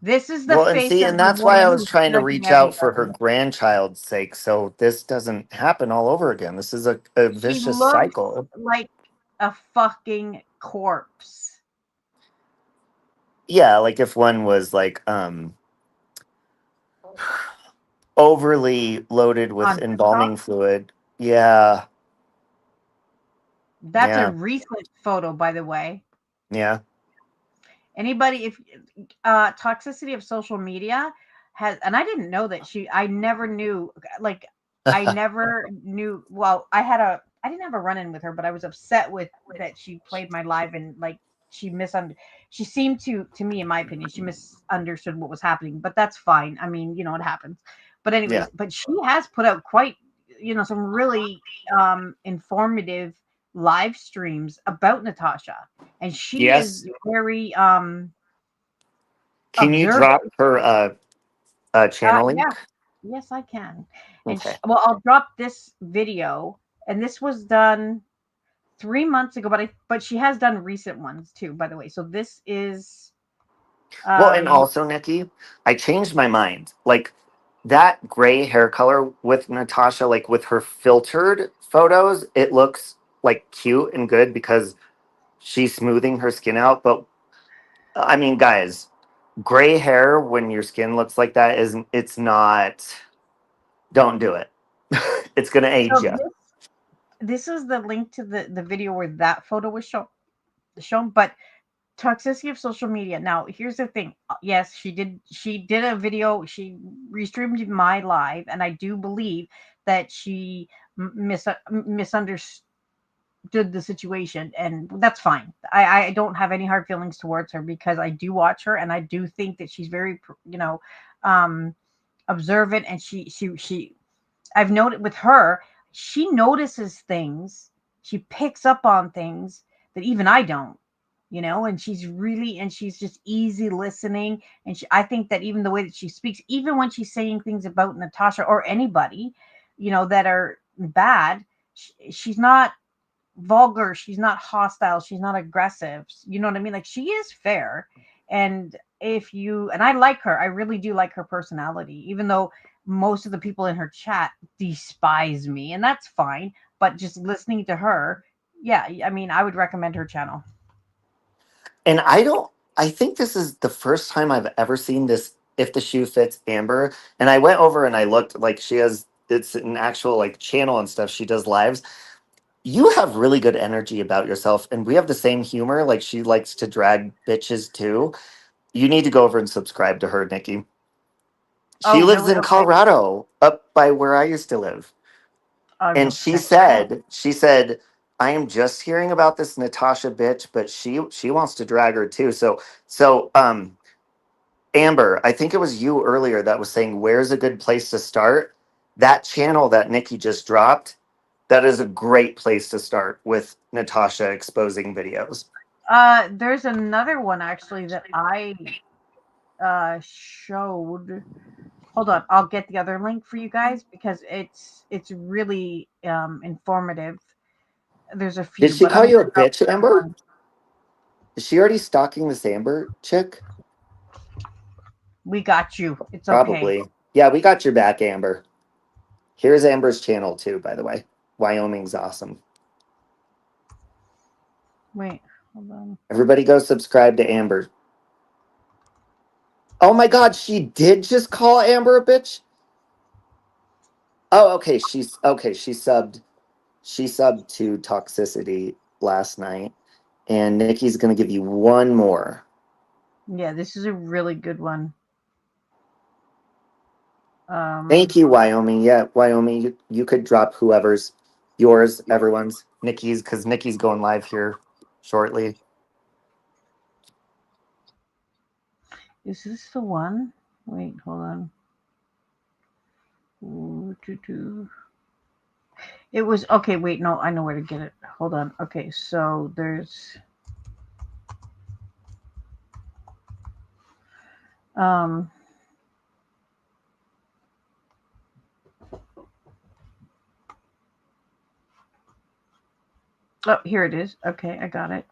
This is the Well, and face see, of and the that's why woman I was who's trying to judging reach out for her everybody. grandchild's sake, so this doesn't happen all over again. This is a She vicious looks cycle. like a fucking corpse. Yeah, like if one was like overly loaded with On TikTok. embalming fluid. Yeah, That's a yeah, recent photo, by the way. yeah. Anybody, if toxicity of social media has, and I didn't know that I never knew, like, I never knew. Well, I didn't have a run in with her, but I was upset with that she played my live and like she seemed to me, in my opinion, she misunderstood what was happening, but that's fine. I mean, it happens. But Yeah. anyways, but she has put out quite, some really informative live streams about Natasha, and she Yes. is very Can you observant. drop her channel Yeah, link? yes, I can. And Okay. well, I'll drop this video, and this was done 3 months ago, but she has done recent ones too, by the way. So this is Well, and um also, Nikki, I changed my mind. Like that gray hair color with Natasha, like with her filtered photos, it looks like cute and good because she's smoothing her skin out. But I mean, guys, gray hair when your skin looks like that it's not, don't do it. It's gonna age so you. this is the link to the video where that photo was shown, but toxicity of social media. Now, here's the thing. Yes, she did a video, she restreamed my live, and I do believe that she misunderstood the situation, and that's fine. I don't have any hard feelings towards her because I do watch her, and I do think that she's very um observant, and she I've noted with her, she notices things, she picks up on things that even I don't, and she's just easy listening. And I think that even the way that she speaks, even when she's saying things about Natasha or anybody, that are, bad. She's not vulgar. She's not hostile. She's not aggressive. You know what I mean? Like, she is fair. And I like her. I really do like her personality, even though most of the people in her chat despise me, and that's fine. But just listening to her, yeah, I mean, I would recommend her channel. And I think this is the first time I've ever seen this If the Shoe Fits Amber. And I went over and I looked, like, it's an actual like channel and stuff. She does lives. You have really good energy about yourself, and we have the same humor. Like, she likes to drag bitches too. You need to go over and subscribe to her, Nikki. She Oh, lives really? in Okay. Colorado, up by where I used to live. I And will check that out. she said, I am just hearing about this Natasha bitch, but she wants to drag her too. So Amber, I think it was you earlier that was saying, where's a good place to start? That channel that Nikki just dropped, that is a great place to start with Natasha exposing videos. There's another one actually that I showed. Hold on, I'll get the other link for you guys because it's really informative. There's a Did few, she but call I'm you a gonna drop bitch, the other Amber? one. Is she already stalking this Amber chick? We got you. It's okay. Probably. Yeah, we got your back, Amber. Here's Amber's channel too, by the way. Wyoming's awesome. Wait, hold on. Everybody go subscribe to Amber. Oh my god, she did just call Amber a bitch? Oh, okay. She subbed to Toxicity last night. And Nikki's gonna give you one more. Yeah, this is a really good one. Thank you, Wyoming. Yeah, Wyoming, you could drop whoever's yours, everyone's, Nikki's, because Nikki's going live here shortly. Is this the one? Wait, hold on. Ooh, it was okay. Wait, no, I know where to get it. Hold on. Okay, so there's um oh, here it is. Okay, I got it.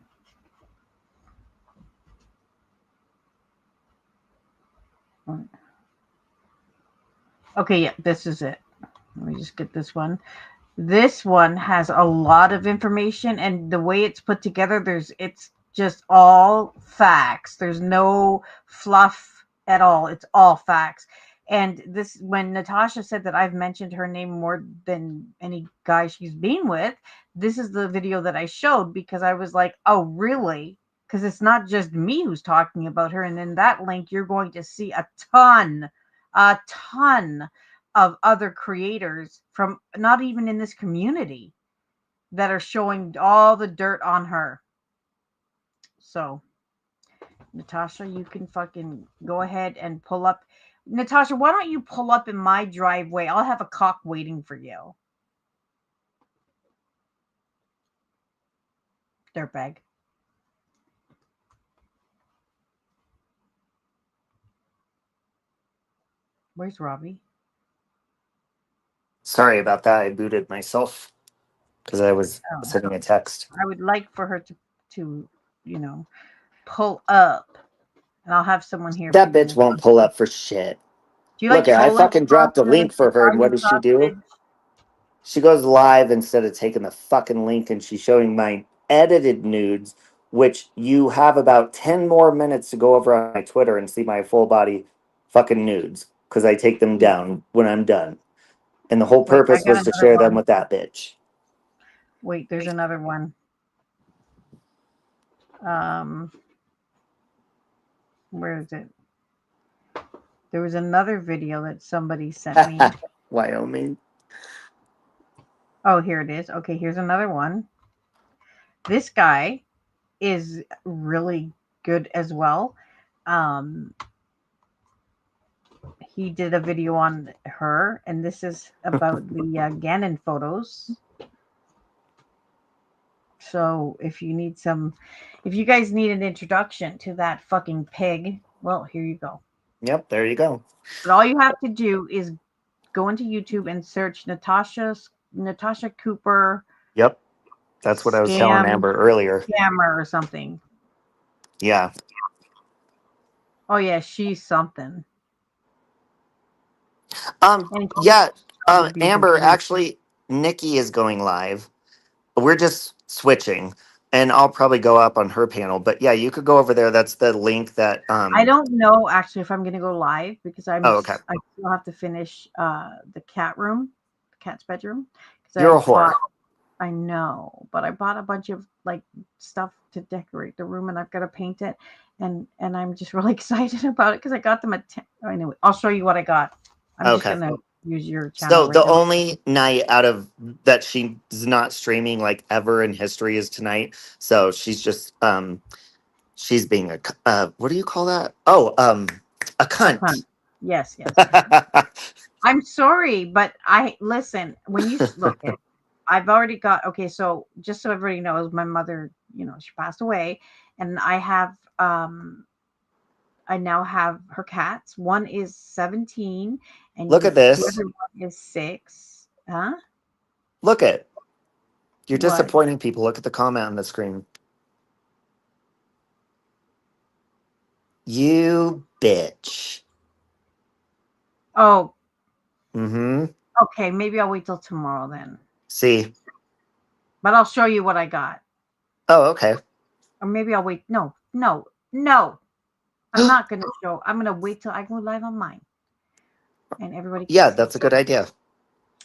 Okay, yeah, this is it. Let me just get this one. This one has a lot of information, and the way it's put together, it's just all facts. There's no fluff at all. It's all facts. And this, when Natasha said that I've mentioned her name more than any guy she's been with, this is the video that I showed because I was like, oh, really? Because it's not just me who's talking about her. And in that link, you're going to see a ton of other creators from not even in this community that are showing all the dirt on her. So, Natasha, you can fucking go ahead and pull up. Natasha, why don't you pull up in my driveway? I'll have a cock waiting for you. Dirtbag. Where's Robbie? Sorry about that. I booted myself because I was sending a text. I would like for her to pull up, and I'll have someone here. That bitch won't pull up for shit. Do you Look, like I Polish fucking dropped a link for her, and what does she do? sausage? She goes live instead of taking the fucking link, and she's showing my edited nudes, which you have about 10 more minutes to go over on my Twitter and see my full body fucking nudes, because I take them down when I'm done. And the whole Wait, I purpose got was to another share them one. with that bitch. Wait, there's another one. Where is it? There was another video that somebody sent me. Wyoming. Oh, here it is. Okay, here's another one. This guy is really good as well. He did a video on her, and this is about the Gannon photos. So if you guys need an introduction to that fucking pig, well, here you go. Yep, there you go. But all you have to do is go into YouTube and search Natasha Natasha Cooper Yep. That's what I was telling scam Amber earlier. scammer or something. Yeah. Oh yeah, she's something. And Yeah. would be Amber, the actually, Nikki is going live. We're just switching, and I'll probably go up on her panel. But yeah, you could go over there. That's the link that. I don't know actually if I'm gonna go live because I Oh, okay. still have to finish the cat room, the cat's bedroom. Because You're a whore. I know, but I bought a bunch of like stuff to decorate the room, and I've got to paint it, and I'm just really excited about it because I got them at 10. Anyway, I'll show you what I got. I'm just Okay. gonna use your So channel right the now. only night out of that she's not streaming like ever in history is tonight. So she's just she's being what do you call that? Oh, a cunt. Yes, yes. I'm sorry, but I listen when you look at. I've already got okay. So just so everybody knows, my mother, she passed away, and I now have her cats. One is 17, Look and at the this. other one is 6. Huh? Look at. You're What? disappointing people. Look at the comment on the screen. You bitch. Oh, Mm-hmm. okay. Maybe I'll wait till tomorrow then. See. But I'll show you what I got. Oh, okay. Or maybe I'll wait. No, no, no. I'm not gonna show. I'm gonna wait till I go live on mine, and everybody. Can Yeah, see. that's a good idea.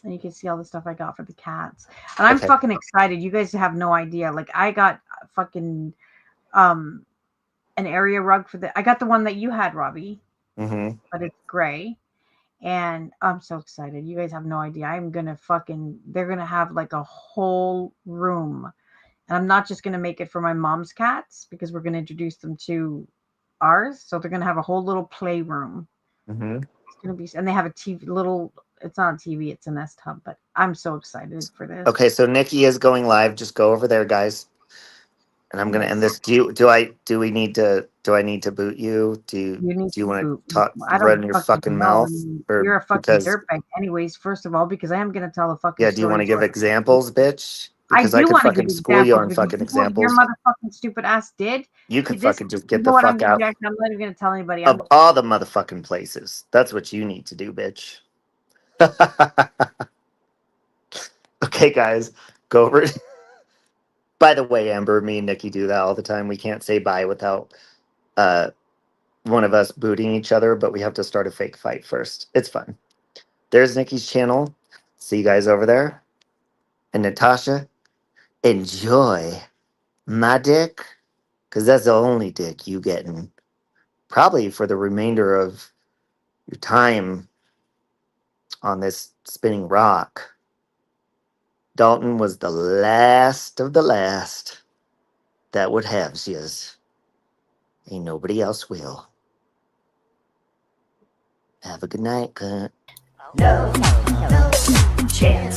And you can see all the stuff I got for the cats. And I'm Okay. fucking excited. You guys have no idea. Like I got fucking an area rug I got the one that you had, Robbie, Mm-hmm. but it's gray. And I'm so excited. You guys have no idea. They're gonna have like a whole room. And I'm not just gonna make it for my mom's cats because we're gonna introduce them to ours. So they're gonna have a whole little playroom. Mm-hmm. It's gonna be, and they have a TV it's not a TV, it's a Nest Hub, but I'm so excited for this. Okay, so Nikki is going live. Just go over there, guys. And I'm gonna Yes. end this. Do I need to boot you? You need Do you to want boot to me. talk I don't run your fucking fucking know. I mouth? mean, Or you're a fucking because dirtbag, anyways. First of all, because I am gonna tell a fucking yeah, do you want story. to give examples, bitch? I Because I do could want to give fucking school you examples on because fucking you know what your examples. motherfucking stupid ass did. You could This, fucking just you get know the what I'm fuck gonna do? out Actually, I'm not even gonna tell anybody. of all the motherfucking places. That's what you need to do, bitch. Okay, guys, go over. By the way, Amber, me and Nikki do that all the time. We can't say bye without one of us booting each other, but we have to start a fake fight first. It's fun. There's Nikki's channel. See you guys over there. And Natasha, enjoy my dick, because that's the only dick you getting probably for the remainder of your time on this spinning rock. Dalton was the last of the last that would have yous. Ain't nobody else will. Have a good night, cunt. No chance.